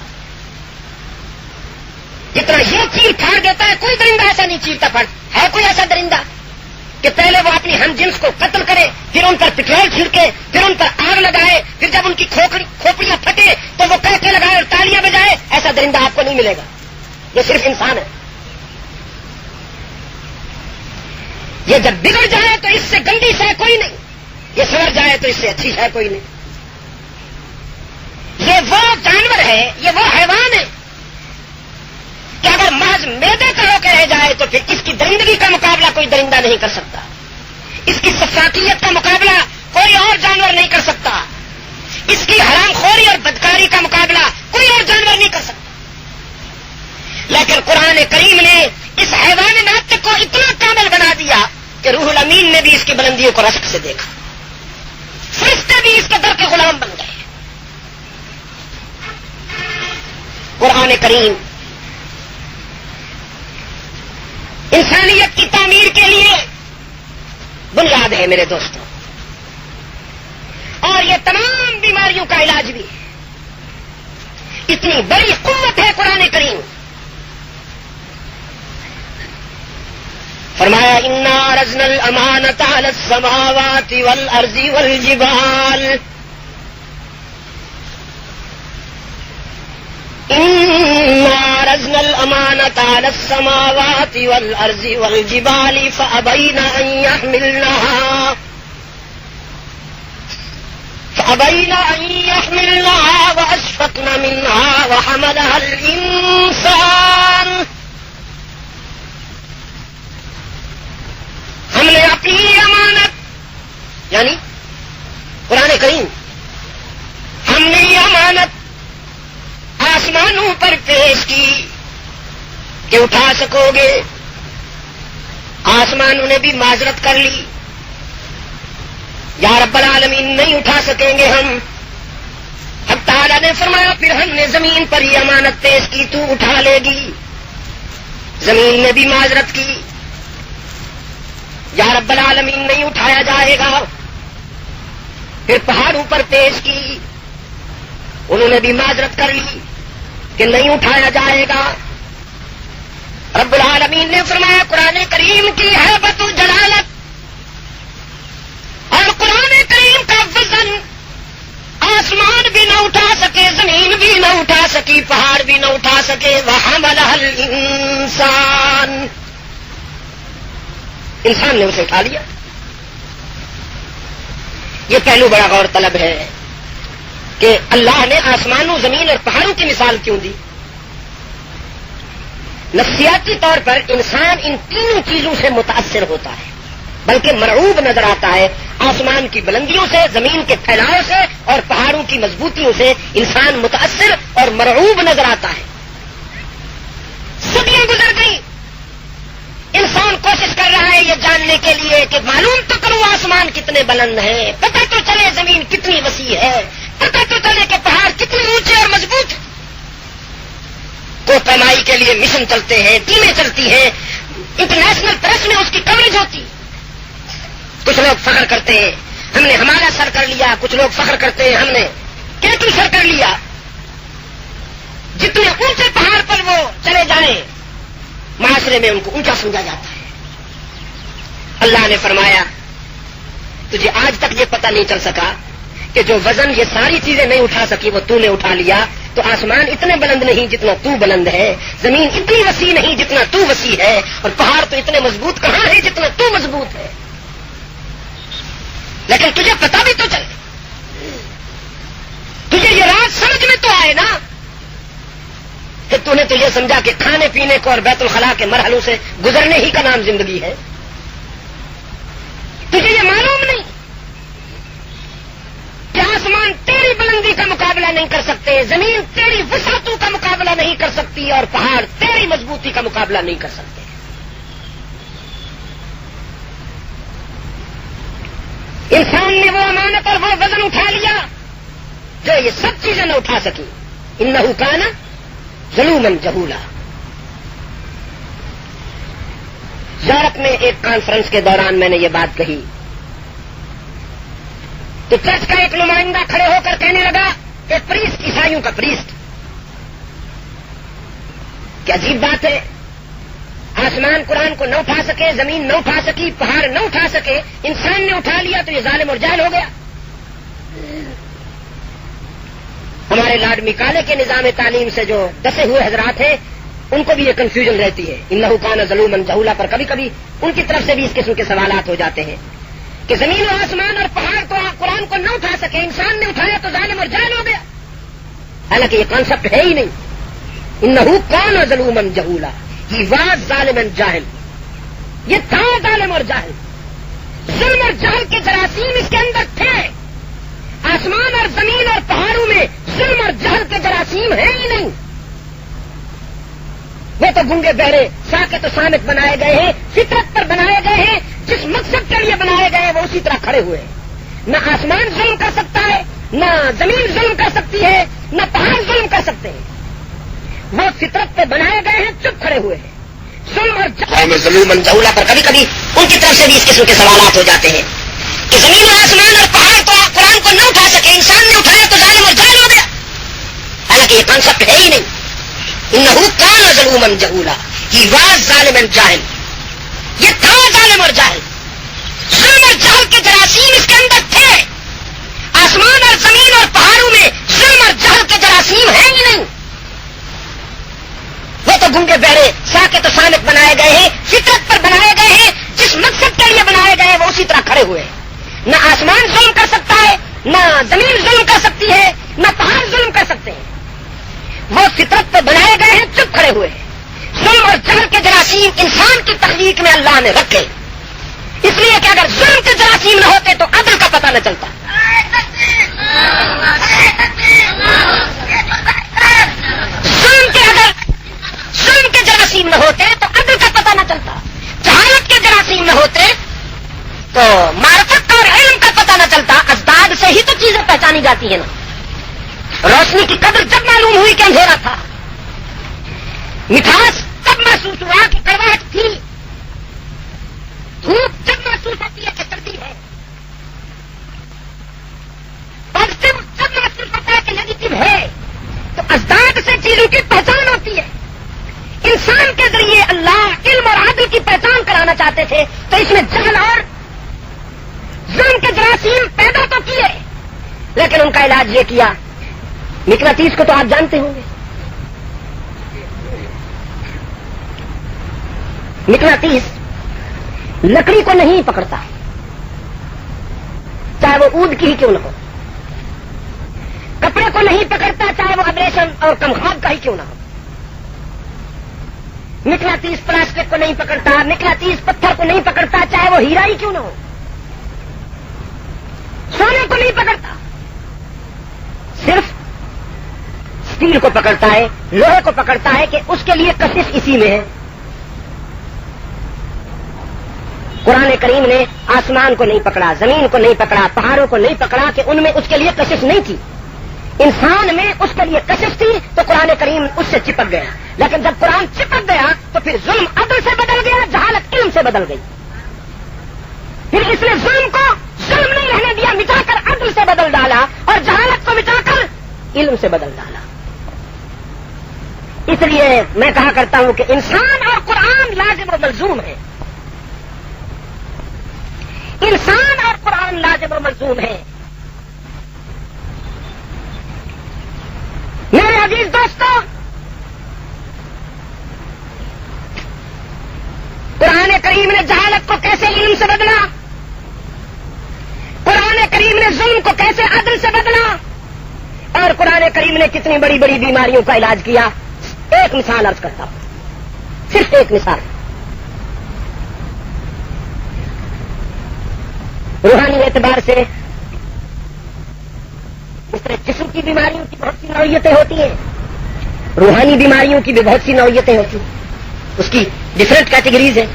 جتنا یہ چیر پھاڑ دیتا ہے کوئی درندہ ایسا نہیں چیرتا پھاڑ۔ ہے کوئی ایسا درندہ کہ پہلے وہ اپنی ہم جنس کو قتل کرے، پھر ان پر پٹرول چھڑکے، پھر ان پر آگ لگائے، پھر جب ان کی کھوپڑیاں پھٹے تو وہ کہتے لگائے اور تالیاں بجائے؟ ایسا درندہ آپ کو نہیں ملے گا، یہ صرف انسان ہے۔ یہ جب بگڑ جائے تو اس سے گندی شے کوئی نہیں، یہ سنور جائے تو اس سے اچھی شے کوئی نہیں۔ یہ وہ جانور ہے، یہ وہ حیوان ہے کہ اگر محض میدے کا ہو کے رہ جائے تو پھر اس کی درندگی کا مقابلہ کوئی درندہ نہیں کر سکتا، اس کی سفاکیت کا مقابلہ کوئی اور جانور نہیں کر سکتا، اس کی حرام خوری اور بدکاری کا مقابلہ کوئی اور جانور نہیں کر سکتا. لیکن قرآن کریم نے اس حیوان ناطق کو اتنا کامل بنا دیا کہ روح الامین نے بھی اس کی بلندیوں کو رشک سے دیکھا، فرشتے بھی اس کے در کے غلام بن گئے. قرآن کریم انسانیت کی تعمیر کے لیے بنیاد ہے میرے دوستوں، اور یہ تمام بیماریوں کا علاج بھی ہے. اتنی بڑی قوت ہے قرآن کریم. فرمایا انا عرضنا الامانۃ علی السماوات والارض والجبال انا عرضنا الامانۃ علی السماوات والارض والجبال فابین ان يحملنها واشفقن منها وحملها الانسان. ہم نے اپنی امانت یعنی قرآن کریم، ہم نے یہ امانت آسمانوں پر پیش کی کہ اٹھا سکو گے. آسمانوں نے بھی معذرت کر لی، یا رب العالمین نہیں اٹھا سکیں گے ہم. حق تعالیٰ نے فرمایا پھر ہم نے زمین پر یہ امانت پیش کی، تو اٹھا لے گی. زمین نے بھی معذرت کی، یا رب العالمین نہیں اٹھایا جائے گا. پھر پہاڑوں پر پیش کی، انہوں نے بھی معذرت کر لی کہ نہیں اٹھایا جائے گا. رب العالمین نے فرمایا قرآن کریم کی ہیبت و جلالت اور قرآن کریم کا وزن آسمان بھی نہ اٹھا سکے، زمین بھی نہ اٹھا سکی، پہاڑ بھی نہ اٹھا سکے. وحملها الانسان، انسان نے اسے اٹھا لیا. یہ پہلو بڑا غور طلب ہے کہ اللہ نے آسمانوں، زمین اور پہاڑوں کی مثال کیوں دی. نفسیاتی طور پر انسان ان تینوں چیزوں سے متاثر ہوتا ہے، بلکہ مرعوب نظر آتا ہے. آسمان کی بلندیوں سے، زمین کے پھیلاؤ سے اور پہاڑوں کی مضبوطیوں سے انسان متاثر اور مرعوب نظر آتا ہے. صدیاں گزر گئی، انسان کوشش کر رہا ہے یہ جاننے کے لیے کہ معلوم تو کرو آسمان کتنے بلند ہیں، پتہ تو چلے زمین کتنی وسیع ہے، پتہ تو چلے کہ پہاڑ کتنے اونچے اور مضبوط ہیں. کو پیمائی کے لیے مشن چلتے ہیں، ٹیمیں چلتی ہیں، انٹرنیشنل پریس میں اس کی کوریج ہوتی. کچھ لوگ فخر کرتے ہیں ہم نے ہمارا سر کر لیا، کچھ لوگ فخر کرتے ہیں ہم نے کیٹو سر کر لیا. جتنے اونچے پہاڑ پر وہ چلے جائیں معاشرے میں ان کو اونچا سمجھا جاتا ہے. اللہ نے فرمایا تجھے آج تک یہ پتہ نہیں چل سکا کہ جو وزن یہ ساری چیزیں نہیں اٹھا سکی وہ تو نے اٹھا لیا. تو آسمان اتنے بلند نہیں جتنا تو بلند ہے، زمین اتنی وسیع نہیں جتنا تو وسیع ہے، اور پہاڑ تو اتنے مضبوط کہاں ہے جتنا تو مضبوط ہے. لیکن تجھے پتہ بھی تو چلے، تجھے یہ راز سمجھ میں تو آئے نا کہ تو نے تو یہ سمجھا کہ کھانے پینے کو اور بیت الخلاء کے مرحلوں سے گزرنے ہی کا نام زندگی ہے. تجھے یہ معلوم نہیں کہ آسمان تیری بلندی کا مقابلہ نہیں کر سکتے، زمین تیری وسعتوں کا مقابلہ نہیں کر سکتی، اور پہاڑ تیری مضبوطی کا مقابلہ نہیں کر سکتے. انسان نے وہ امانت اور وہ وزن اٹھا لیا جو یہ سب چیزیں نہ اٹھا سکی. انہو کان ظلوما جہولا. یورپ میں ایک کانفرنس کے دوران میں نے یہ بات کہی تو چرچ کا ایک نمائندہ کھڑے ہو کر کہنے لگا، ایک پریسٹ، عیسائیوں کا پریسٹ، کیا عجیب بات ہے، آسمان قرآن کو نہ اٹھا سکے، زمین نہ اٹھا سکی، پہاڑ نہ اٹھا سکے، انسان نے اٹھا لیا تو یہ ظالم اور جاہل ہو گیا. ہمارے لارڈ میکالے کے نظام تعلیم سے جو ڈسے ہوئے حضرات ہیں ان کو بھی یہ کنفیوژن رہتی ہے. انہو کان ظلوما جہولا پر کبھی کبھی ان کی طرف سے بھی اس قسم کے سوالات ہو جاتے ہیں کہ زمین و آسمان اور پہاڑ تو قرآن کو نہ اٹھا سکے، انسان نے اٹھایا تو ظالم اور جاہل ہو گیا. حالانکہ یہ کانسیپٹ ہے ہی نہیں. انہو کان ظلوما جہولا، ہی واز ظالما جاہل. یہ تھا ظالم اور جاہل. ظلم اور جہل کے جراثیم اس کے اندر تھے. آسمان اور زمین اور پہاڑوں میں ظلم اور جہل کے جراثیم ہیں ہی نہیں. وہ تو گنگے بہرے ساکت و صامت بنائے گئے ہیں، فطرت پر بنائے گئے ہیں. جس مقصد کے لیے بنائے گئے ہیں وہ اسی طرح کھڑے ہوئے ہیں. نہ آسمان ظلم کر سکتا ہے، نہ زمین ظلم کر سکتی ہے، نہ پہاڑ ظلم کر سکتے ہیں. وہ فطرت پہ بنائے گئے ہیں، چپ کھڑے ہوئے ہیں. ظلم اور ظلم جہولا پر کبھی کبھی ان کی طرف سے بھی اس قسم کے سوالات ہو جاتے ہیں کہ زمین اور آسمان اور پہاڑ کو قرآن کو نہ اٹھا سکے، انسان نے اٹھایا تو ظالم اور جاہل ہو گیا. حالانکہ یہ کانسیپٹ ہے ہی نہیں. انہو کان ظلوما جہولا، ہی واز ظالما جاہل. یہ تھا ظالم اور جاہل. ظلم اور جہل کے جراثیم اس کے اندر تھے. آسمان اور زمین اور پہاڑوں میں ظلم اور جہل کے جراثیم ہیں ہی نہیں. وہ تو گنگے بہرے ساکت و صامت بنائے گئے ہیں، فطرت پر بنائے گئے ہیں. جس مقصد کے لیے بنائے گئے ہیں وہ اسی طرح کھڑے ہوئے ہیں. نہ آسمان ظلم کر سکتا ہے، نہ زمین ظلم کر سکتی ہے، نہ پہاڑ ظلم کر سکتے ہیں. وہ فطرت پہ بنائے گئے ہیں، چپ کھڑے ہوئے ہیں. ظلم اور جہل کے جراثیم انسان کی تخلیق میں اللہ نے رکھے، اس لیے کہ اگر ظلم کے جراثیم نہ ہوتے تو عدل کا پتہ نہ چلتا. ظلم کے جراثیم نہ ہوتے تو عدل کا پتہ نہ چلتا. جہالت کے جراثیم نہ ہوتے تو معرفت اور علم کا پتہ نہ چلتا. ازداد سے ہی تو چیزیں پہچانی جاتی ہیں نا. روشنی کی قدر جب معلوم ہوئی کہ اندھیرا تھا، مٹھاس تب محسوس ہوا کہ کڑواہٹ تھی، دھوپ جب محسوس ہوتی ہے کہ سردی ہے، پازیٹو جب محسوس ہوتا ہے کہ نیگیٹو ہے. تو ازداد سے چیزوں کی پہچان ہوتی ہے. انسان کے ذریعے اللہ علم اور عدل کی پہچان کرانا چاہتے تھے تو اس میں جہل اور ظلم کے جراثیم پیدا تو کیے، لیکن ان کا علاج یہ کیا. مقناطیس کو تو آپ جانتے ہوں گے. مقناطیس لکڑی کو نہیں پکڑتا، چاہے وہ اود کی ہی کیوں نہ ہو. کپڑے کو نہیں پکڑتا، چاہے وہ ابریشن اور کمخاب کا ہی کیوں نہ ہو. مقناطیس پلاسٹک کو نہیں پکڑتا، مقناطیس پتھر کو نہیں پکڑتا، چاہے وہ ہیرا ہی کیوں نہ ہو. سونے کو نہیں پکڑتا، صرف اسٹیل کو پکڑتا ہے، لوہے کو پکڑتا ہے کہ اس کے لیے کشش اسی میں ہے. قرآن کریم نے آسمان کو نہیں پکڑا، زمین کو نہیں پکڑا، پہاڑوں کو نہیں پکڑا کہ ان میں اس کے لیے کشش نہیں تھی. انسان میں اس کے لیے کشش تھی تو قرآن کریم اس سے چپک گیا. لیکن جب قرآن چپک گیا تو پھر ظلم عدل سے بدل گیا، جہالت علم سے بدل گئی. پھر اس نے ظلم کو ظلم نہیں رہنے دیا، مٹا کر عدل سے بدل ڈالا، اور جہالت کو مٹا کر علم سے بدل ڈالا. اس لیے میں کہا کرتا ہوں کہ انسان اور قرآن لازم و ملزوم ہے. انسان اور قرآن لازم و ملزوم ہے. میرے عزیز دوستو، قرآن کریم نے جہالت کو کیسے علم سے بدلا، قرآن کریم نے ظلم کو کیسے عدل سے بدلا، اور قرآن کریم نے کتنی بڑی بڑی بیماریوں کا علاج کیا. ایک مثال عرض کرتا ہوں، صرف ایک مثال. روحانی اعتبار سے اس طرح جسم کی بیماریوں کی بہت سی نوعیتیں ہوتی ہیں، روحانی بیماریوں کی بھی بہت سی نوعیتیں ہوتی ہیں، اس کی ڈفرینٹ کیٹیگریز ہیں.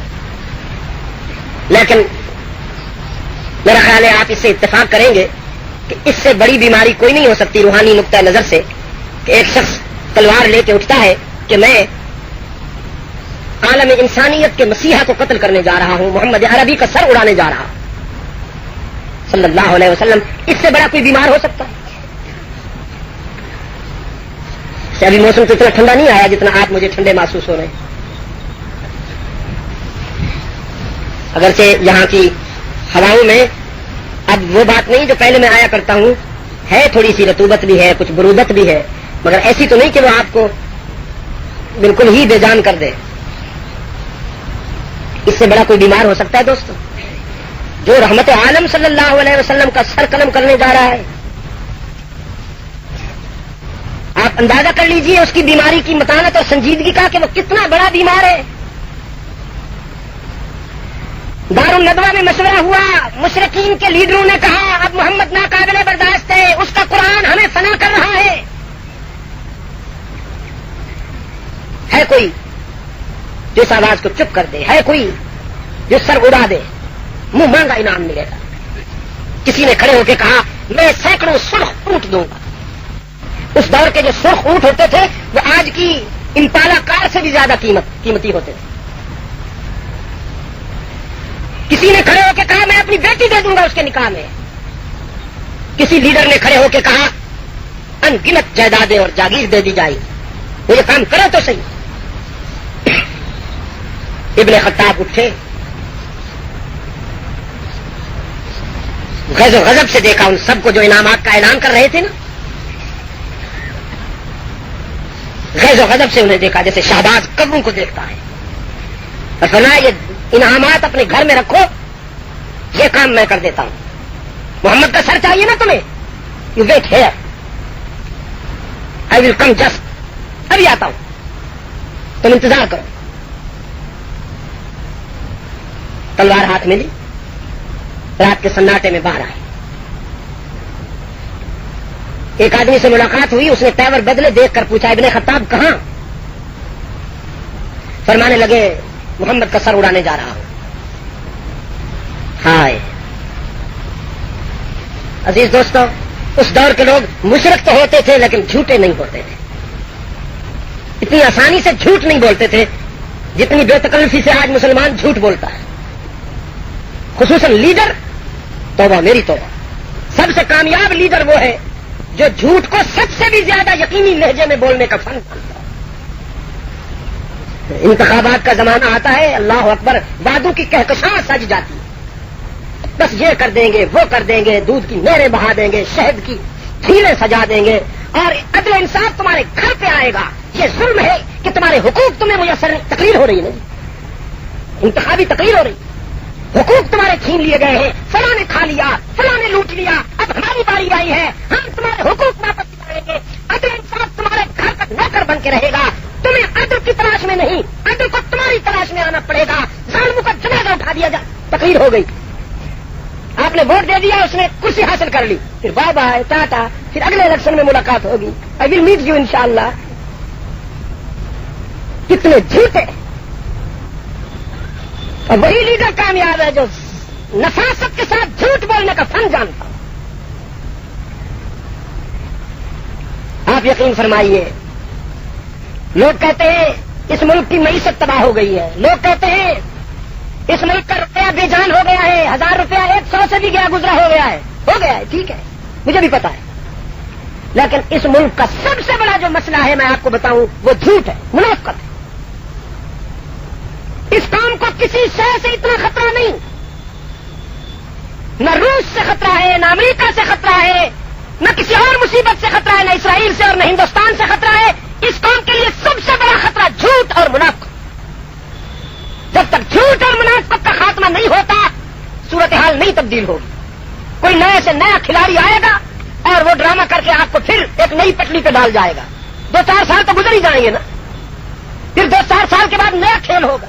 لیکن میرا خیال ہے آپ اس سے اتفاق کریں گے کہ اس سے بڑی بیماری کوئی نہیں ہو سکتی روحانی نقطہ نظر سے کہ ایک شخص تلوار لے کے اٹھتا ہے کہ میں عالم انسانیت کے مسیحا کو قتل کرنے جا رہا ہوں، محمد عربی کا سر اڑانے جا رہا ہوں صلی اللہ علیہ وسلم. اس سے بڑا کوئی بیمار ہو سکتا ہے؟ ابھی موسم تو اتنا ٹھنڈا نہیں آیا جتنا آپ مجھے ٹھنڈے محسوس ہو رہے ہیں. اگرچہ یہاں کی ہواؤں میں اب وہ بات نہیں جو پہلے میں آیا کرتا ہوں، ہے تھوڑی سی رطوبت بھی ہے، کچھ برودت بھی ہے، مگر ایسی تو نہیں کہ وہ آپ کو بالکل ہی بے جان کر دے. اس سے بڑا کوئی بیمار ہو سکتا ہے دوستو؟ جو رحمت عالم صلی اللہ علیہ وسلم کا سر قلم کرنے جا رہا ہے. آپ اندازہ کر لیجئے اس کی بیماری کی متانت اور سنجیدگی کا کہ وہ کتنا بڑا بیمار ہے. دارالندوہ میں مشورہ ہوا, مشرکین کے لیڈروں نے کہا اب محمد ناقابل برداشت ہے, اس کا قرآن ہمیں فنا کر رہا ہے. کوئی جو اس آواز کو چپ کر دے, ہے کوئی جو سر اڑا دے, منہ مانگا انعام ملے گا. کسی نے کھڑے ہو کے کہا میں سینکڑوں سرخ اونٹ دوں گا. اس دور کے جو سرخ اونٹ ہوتے تھے وہ آج کی امپالا کار سے بھی زیادہ قیمتی ہوتے تھے. کسی نے کھڑے ہو کے کہا میں اپنی بیٹی دے دوں گا اس کے نکاح میں. کسی لیڈر نے کھڑے ہو کے کہا ان گنت جائیدادیں اور جاگیر دے دی جائے, وہ یہ کام کرو تو صحیح. ابن خطاب اٹھے, غیظ و غضب سے دیکھا ان سب کو جو انعامات کا اعلان کر رہے تھے نا, غیظ و غضب سے انہیں دیکھا جیسے شہباز کبوں کو دیکھتا ہے. اور فرمایا یہ انعامات اپنے گھر میں رکھو, یہ کام میں کر دیتا ہوں. محمد کا سر چاہیے نا تمہیں, you wait here, I will come just, ابھی آتا ہوں, تم انتظار کرو. تلوار ہاتھ میں لی, رات کے سناٹے میں باہر آئے. ایک آدمی سے ملاقات ہوئی, اس نے تیور بدلے دیکھ کر پوچھا ابن خطاب کہاں؟ فرمانے لگے محمد کا سر اڑانے جا رہا ہوں. ہائے عزیز دوستو, اس دور کے لوگ مشرک تو ہوتے تھے لیکن جھوٹے نہیں ہوتے تھے. اتنی آسانی سے جھوٹ نہیں بولتے تھے جتنی بے تکلفی سے آج مسلمان جھوٹ بولتا ہے, خصوصاً لیڈر. توبہ میری توبہ, سب سے کامیاب لیڈر وہ ہے جو جھوٹ کو سب سے بھی زیادہ یقینی لہجے میں بولنے کا فن جانتا ہے. انتخابات کا زمانہ آتا ہے, اللہ اکبر, وعدوں کی کہکشاں سج جاتی ہے. بس یہ کر دیں گے, وہ کر دیں گے, دودھ کی نہریں بہا دیں گے, شہد کی جھیلیں سجا دیں گے, اور عدل انصاف تمہارے گھر پہ آئے گا. یہ ظلم ہے کہ تمہارے حقوق تمہیں میسر نہیں. تقریر ہو رہی ہے نا, انتخابی تقریر ہو رہی, حقوق تمہارے چھین لیے گئے ہیں, فلاں نے کھا لیا, فلاں نے لوٹ لیا, اب ہماری باری آئی ہے, ہم تمہارے حقوق واپس دلائیں گے. عدل انصاف تمہارے گھر کا نوکر بن کے رہے گا. تمہیں عدل کی تلاش میں نہیں, عدل کو تمہاری تلاش میں آنا پڑے گا. ظالموں کا جنازہ اٹھا دیا جا. تقریر ہو گئی, آپ نے ووٹ دے دیا, اس نے کرسی حاصل کر لی, پھر بائے بائے ٹاٹا, پھر اگلے الیکشن میں ملاقات ہوگی. آئی ول میٹ یو انشاءاللہ. کتنے جھوٹے. اور وہی لیڈر کامیاب ہے جو نفاست کے ساتھ جھوٹ بولنے کا فن جانتا. آپ یقین فرمائیے, لوگ کہتے ہیں اس ملک کی معیشت تباہ ہو گئی ہے, لوگ کہتے ہیں اس ملک کا روپیہ بے جان ہو گیا ہے, 1000 روپیہ 100 سے بھی گزرا ہو گیا ہے, ٹھیک ہے, مجھے بھی پتا ہے. لیکن اس ملک کا سب سے بڑا جو مسئلہ ہے میں آپ کو بتاؤں, وہ جھوٹ ہے, منافقت ہے. اس قوم کو کسی شے سے اتنا خطرہ نہیں, نہ روس سے خطرہ ہے, نہ امریکہ سے خطرہ ہے, نہ کسی اور مصیبت سے خطرہ ہے, نہ اسرائیل سے اور نہ ہندوستان سے خطرہ ہے. اس قوم کے لیے سب سے بڑا خطرہ جھوٹ اور منافقت. جب تک جھوٹ اور منافقت کا خاتمہ نہیں ہوتا, صورتحال نہیں تبدیل ہوگی. کوئی نئے سے نیا کھلاڑی آئے گا اور وہ ڈرامہ کر کے آپ کو پھر ایک نئی پٹلی پہ ڈال جائے گا. 2-4 سال تو گزر ہی جائیں گے نا, پھر 2-4 سال کے بعد نیا کھیل ہوگا.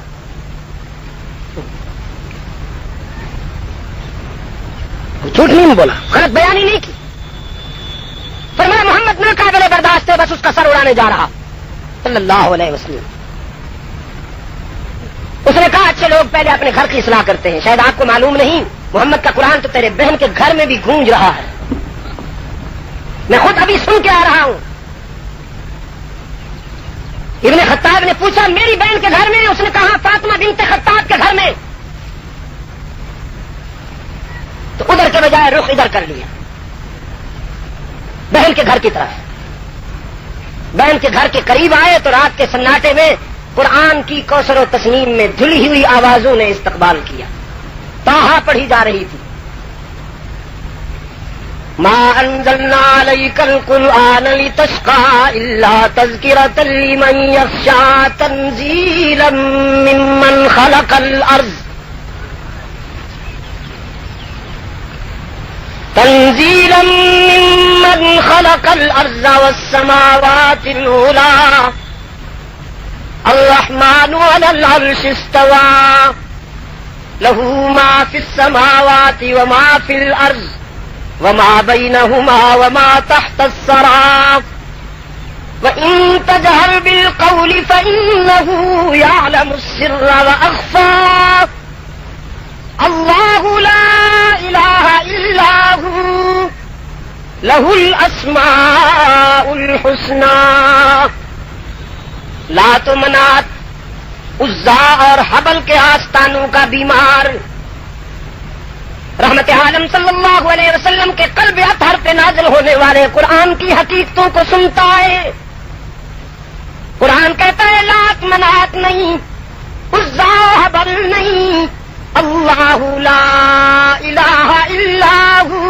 جھوٹ نہیں بولا, غلط بیانی نہیں کی. فرمایا محمد ناقابل برداشت ہے, بس اس کا سر اڑانے جا رہا صلی اللہ علیہ وسلم. اس نے کہا اچھے لوگ پہلے اپنے گھر کی اصلاح کرتے ہیں, شاید آپ کو معلوم نہیں, محمد کا قرآن تو تیرے بہن کے گھر میں بھی گونج رہا ہے, میں خود ابھی سن کے آ رہا ہوں. ابن خطاب نے پوچھا میری بہن کے گھر میں؟ اس نے کہا فاطمہ بنت خطاب کے گھر میں. تو ادھر کے بجائے رخ ادھر کر لیا, بہن کے گھر کی طرف. بہن کے گھر کے قریب آئے تو رات کے سناٹے میں قرآن کی کوثر و تسنیم میں دھلی ہوئی آوازوں نے استقبال کیا. طٰہٰ پڑھی جا رہی تھی. ما انزلنا علیک القرآن لتشقى الا تذکرۃ لمن یخشی تنزیلا ممن خلق الارض تنزیلا ممن خلق خلق الارض والسماوات العلى الرحمن على العرش استوى له ما في السماوات وما في الارض وما بينهما وما تحت الثرى وإن تجهر بالقول فإنه يعلم السر وأخفى الله لا إله إلا هو له الأسماء الحسنى. لات و منات، عزا اور حبل کے آستانوں کا بیمار رحمت عالم صلی اللہ علیہ وسلم کے قلب اطہر پہ نازل ہونے والے قرآن کی حقیقتوں کو سنتا ہے. قرآن کہتا ہے لات منات نہیں، عزا حبل نہیں، اللہ لا الہ الا ہو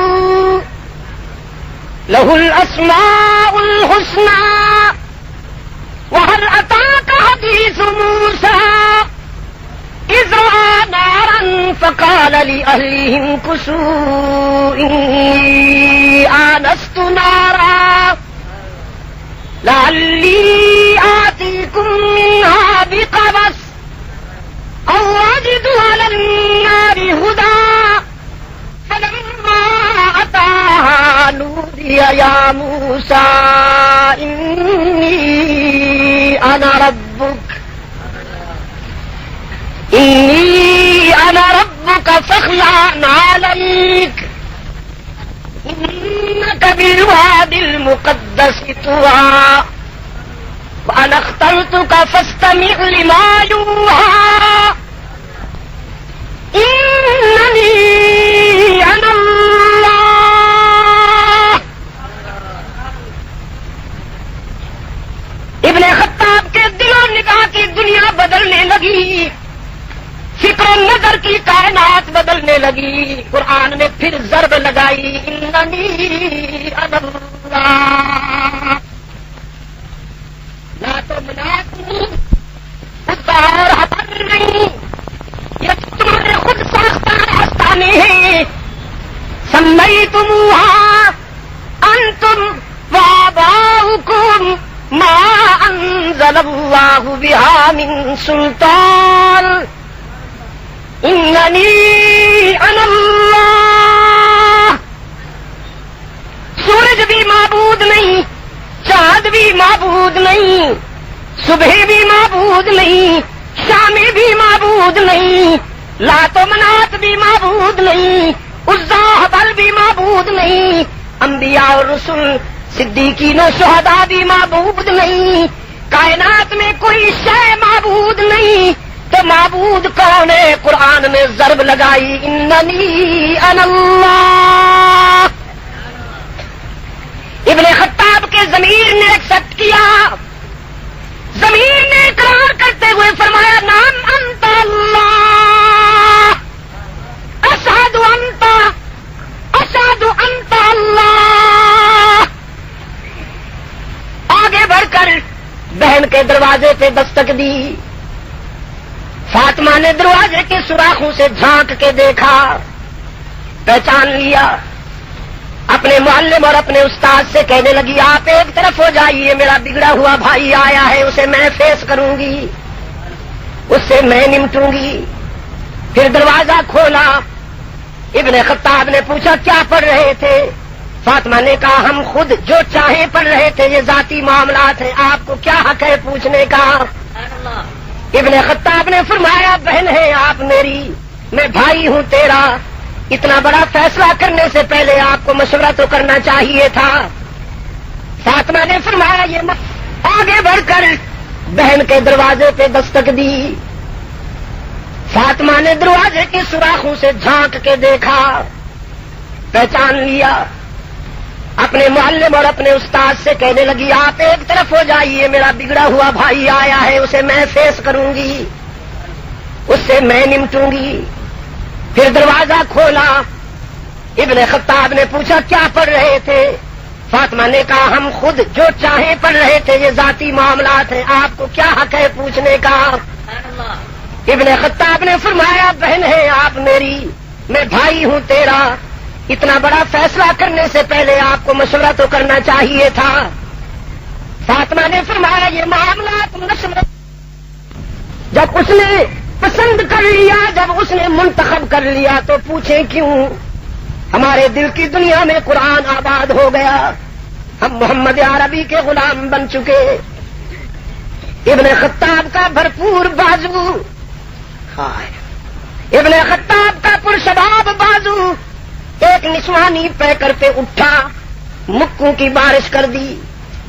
لہ الاسماء الحسنى. وهل أتاك حديث موسى إذ رأى نارا فقال لأهلهم امكثوا إني آنست نارا لعلي آتيكم منها بقبس أو أجد على النار هدى فلما أتاها نودي يا موسى إني أنا ربك فاخلع عليك إنك بالواد المقدس طوى وأنا اخترتك فاستمع لما يوحى إنني أنا الله. ابن خطاب کے دل و نگاہ کی دنیا بدلنے لگی، فکر و نظر کی کائنات بدلنے لگی. قرآن نے پھر ضرب لگائی اننی انا اللہ. لا تو منات نہیں، عزا اور حبل نہیں، یہ تمہارے خود ساختہ آستانے ہیں. سمیتموہا انتم وآباؤکم ما انزل اللہ بہا من سلطان اننی انا اللہ. سورج بھی معبود نہیں، چاند بھی معبود نہیں، صبح بھی معبود نہیں، شام بھی معبود نہیں، لات و منات بھی معبود نہیں، عزا حبل بھی معبود نہیں، انبیاء اور رسل صدیقین و شہداء بھی معبود نہیں. کائنات میں کوئی شے معبود نہیں، تو معبود کون ہے؟ قرآن نے ضرب لگائی اننی انا اللہ. ابن خطاب کے ضمیر نے ایکسپٹ کیا، ضمیر نے اقرار کرتے ہوئے فرمایا نام انت اللہ، اشہد انت اللہ. آگے بڑھ کر بہن کے دروازے پہ دستک دی. فاطمہ نے دروازے کے سوراخوں سے جھانک کے دیکھا، پہچان لیا. اپنے معلم اور اپنے استاد سے کہنے لگی آپ ایک طرف ہو جائیے، میرا بگڑا ہوا بھائی آیا ہے، اسے میں فیس کروں گی، اس سے میں نمٹوں گی. پھر دروازہ کھولا. ابن خطاب نے پوچھا کیا پڑھ رہے تھے؟ فاطمہ نے کہا ہم خود جو چاہیں پڑھ رہے تھے، یہ ذاتی معاملات ہیں، آپ کو کیا حق ہے پوچھنے کا؟ ابن خطاب نے فرمایا بہن ہے آپ میری، میں بھائی ہوں تیرا، اتنا بڑا فیصلہ کرنے سے پہلے آپ کو مشورہ تو کرنا چاہیے تھا. فاطمہ نے فرمایا یہ آگے بڑھ کر بہن کے دروازے پہ دستک دی. فاطمہ نے دروازے کے سوراخوں سے جھانک کے دیکھا، پہچان لیا. اپنے معلم اور اپنے استاد سے کہنے لگی آپ ایک طرف ہو جائیے، میرا بگڑا ہوا بھائی آیا ہے، اسے میں فیس کروں گی، اس سے میں نمٹوں گی. پھر دروازہ کھولا. ابن خطاب نے پوچھا کیا پڑھ رہے تھے؟ فاطمہ نے کہا ہم خود جو چاہیں پڑھ رہے تھے، یہ ذاتی معاملات ہیں، آپ کو کیا حق ہے پوچھنے کا؟ ابن خطاب نے فرمایا بہن ہے آپ میری، میں بھائی ہوں تیرا، اتنا بڑا فیصلہ کرنے سے پہلے آپ کو مشورہ تو کرنا چاہیے تھا. فاطمہ نے فرمایا یہ معاملات مشورہ جب اس نے پسند کر لیا, جب اس نے منتخب کر لیا تو پوچھیں کیوں. ہمارے دل کی دنیا میں قرآن آباد ہو گیا, ہم محمد عربی کے غلام بن چکے. ابن خطاب کا بھرپور بازو, ابن خطاب کا پرشباب بازو ایک نسوانی پیکر پہ اٹھا, مکوں کی بارش کر دی,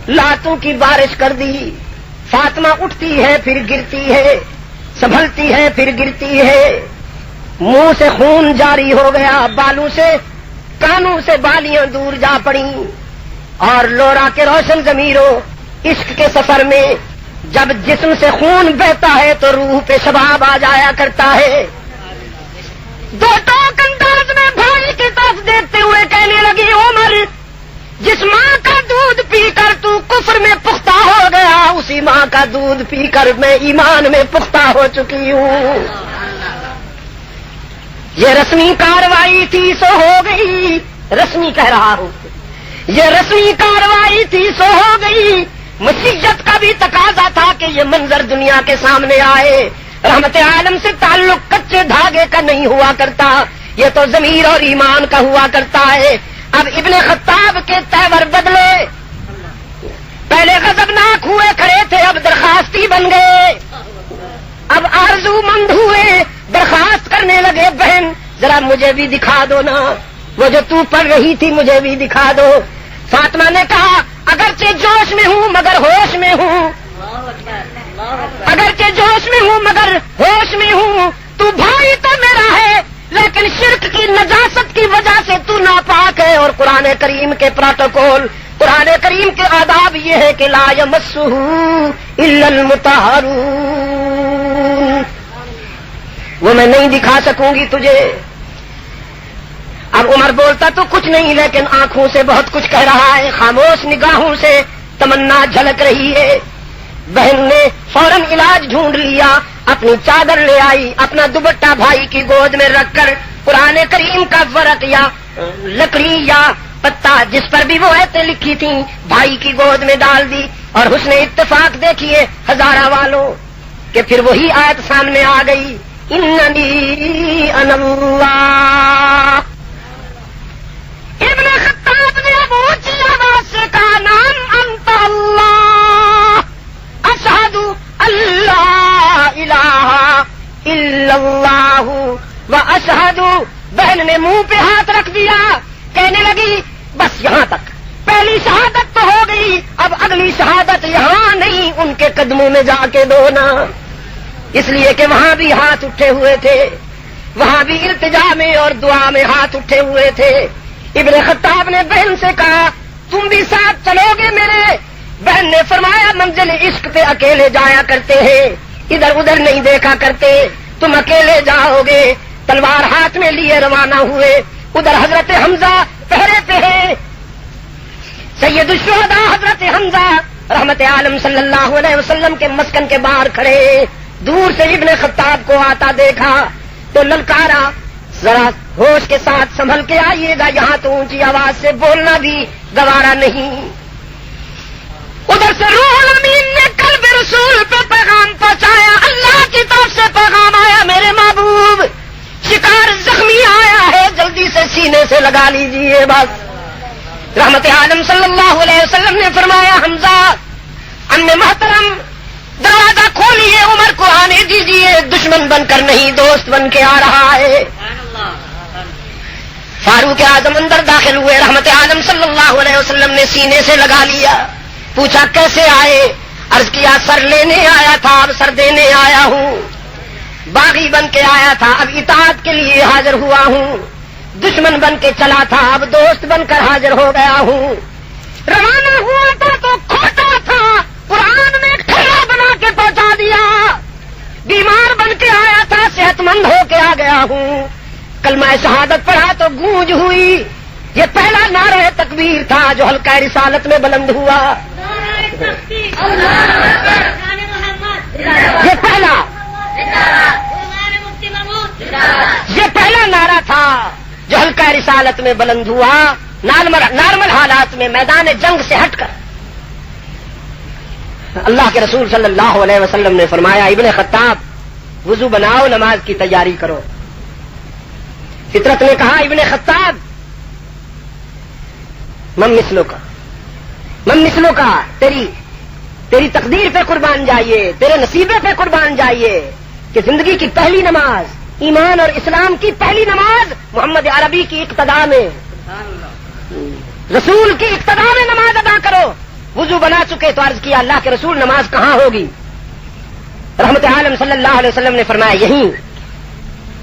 لاتوں کی بارش کر دی. فاطمہ اٹھتی ہے پھر گرتی ہے, سنبھلتی ہے پھر گرتی ہے. منہ سے خون جاری ہو گیا, بالوں سے کانوں سے بالیاں دور جا پڑیں. اور لورا کے روشن ضمیروں عشق کے سفر میں جب جسم سے خون بہتا ہے تو روح پہ شباب آ جایا کرتا ہے. دو ٹوک انداز میں بھائی کی طرف دیکھتے ہوئے کہنے لگی عمر, جس ماں کا دودھ پی کر تو کفر میں پختہ ہو گیا, اسی ماں کا دودھ پی کر میں ایمان میں پختہ ہو چکی ہوں. یہ رسمی کارروائی تھی سو ہو گئی, رسمی کہہ رہا ہوں, یہ رسمی کارروائی تھی سو ہو گئی. مشیت کا بھی تقاضا تھا کہ یہ منظر دنیا کے سامنے آئے. رحمت عالم سے تعلق کچے دھاگے کا نہیں ہوا کرتا, یہ تو ضمیر اور ایمان کا ہوا کرتا ہے. اب ابن خطاب کے تیور بدلے, پہلے غضبناک ہوئے کھڑے تھے, اب درخواستی بن گئے. اب آرزو مند ہوئے, درخواست کرنے لگے بہن ذرا مجھے بھی دکھا دو نا, وہ جو تو پڑھ رہی تھی مجھے بھی دکھا دو. فاطمہ نے کہا اگرچہ جوش میں ہوں مگر ہوش میں ہوں, اگرچہ جوش میں ہوں مگر ہوش میں ہوں. تو بھائی تو میرا ہے لیکن شرک کی نجاست کی وجہ سے تو ناپاک ہے. اور قرآن کریم کے پروٹوکول, قرآن کریم کے آداب یہ ہے کہ لا یمسہ الا المطہرون, وہ میں نہیں دکھا سکوں گی تجھے. اب عمر بولتا تو کچھ نہیں لیکن آنکھوں سے بہت کچھ کہہ رہا ہے, خاموش نگاہوں سے تمنا جھلک رہی ہے. بہن نے فوراً علاج ڈھونڈ لیا, اپنی چادر لے آئی, اپنا دوپٹہ بھائی کی گود میں رکھ کر قرآن کریم کا ورق یا لکڑی یا پتا جس پر بھی وہ آیتیں لکھی تھیں بھائی کی گود میں ڈال دی. اور حسن اتفاق دیکھیے ہزارہ والوں کہ پھر وہی آیت سامنے آ گئی, اننی انا اللہ. ابن خطاب نے اونچی آواز سے کہا نام انت اللہ, اشہد اللہ الہ الا اللہ و اشہد. بہن نے منہ پہ ہاتھ رکھ دیا, کہنے لگی بس یہاں تک, پہلی شہادت تو ہو گئی, اب اگلی شہادت یہاں نہیں ان کے قدموں میں جا کے دو نا. اس لیے کہ وہاں بھی ہاتھ اٹھے ہوئے تھے, وہاں بھی التجا میں اور دعا میں ہاتھ اٹھے ہوئے تھے. ابن خطاب نے بہن سے کہا تم بھی ساتھ چلو گے میرے. بہن نے فرمایا منزل عشق پہ اکیلے جایا کرتے ہیں, ادھر ادھر نہیں دیکھا کرتے, تم اکیلے جاؤ گے. تلوار ہاتھ میں لیے روانہ ہوئے. ادھر حضرت حمزہ پہرے پہ ہے, سید الشہداء حضرت حمزہ رحمت عالم صلی اللہ علیہ وسلم کے مسکن کے باہر کھڑے. دور سے ابن خطاب کو آتا دیکھا تو للکارا ذرا ہوش کے ساتھ سنبھل کے آئیے گا, یہاں تو اونچی آواز سے بولنا بھی گوارا نہیں. ادھر سے روح الامین نے قلب رسول پہ پیغام پہنچایا, اللہ کی طرف سے پیغام آیا میرے محبوب شکار زخمی آیا ہے, جلدی سے سینے سے لگا لیجیے بس. رحمت عالم صلی اللہ علیہ وسلم نے فرمایا حمزہ امی محترم دروازہ کھولیے, عمر کو آنے دیجیے, دشمن بن کر نہیں دوست بن کے آ رہا ہے. فاروق اعظم اندر داخل ہوئے, رحمت عالم صلی اللہ علیہ وسلم نے سینے سے لگا لیا. پوچھا کیسے آئے؟ عرض کیا سر لینے آیا تھا, اب سر دینے آیا ہوں. باغی بن کے آیا تھا, اب اطاعت کے لیے حاضر ہوا ہوں. دشمن بن کے چلا تھا, اب دوست بن کر حاضر ہو گیا ہوں. روانہ ہوا تھا تو کھوٹا تھا, قرآن نے کھڑا بنا کے پہنچا دیا. بیمار بن کے آیا تھا, صحت مند ہو کے آ گیا ہوں. کلمہ شہادت پڑھا تو گونج ہوئی. یہ پہلا نعرہ تکبیر تھا جو حلقہ رسالت میں بلند ہوا. یہ پہلا نعرہ تھا. جو ہلکا رسالت میں بلند ہوا نارمل حالات میں میدان جنگ سے ہٹ کر. اللہ کے رسول صلی اللہ علیہ وسلم نے فرمایا ابن خطاب وضو بناؤ نماز کی تیاری کرو. فطرت نے کہا ابن خطاب من مثلوں کا تیری تقدیر پہ قربان جائیے, تیرے نصیبے پہ قربان جائیے کہ زندگی کی پہلی نماز, ایمان اور اسلام کی پہلی نماز محمد عربی کی اقتداء میں, رسول کی اقتداء میں نماز ادا کرو. وضو بنا چکے تو عرض کیا اللہ کے رسول نماز کہاں ہوگی؟ رحمت عالم صلی اللہ علیہ وسلم نے فرمایا یہیں.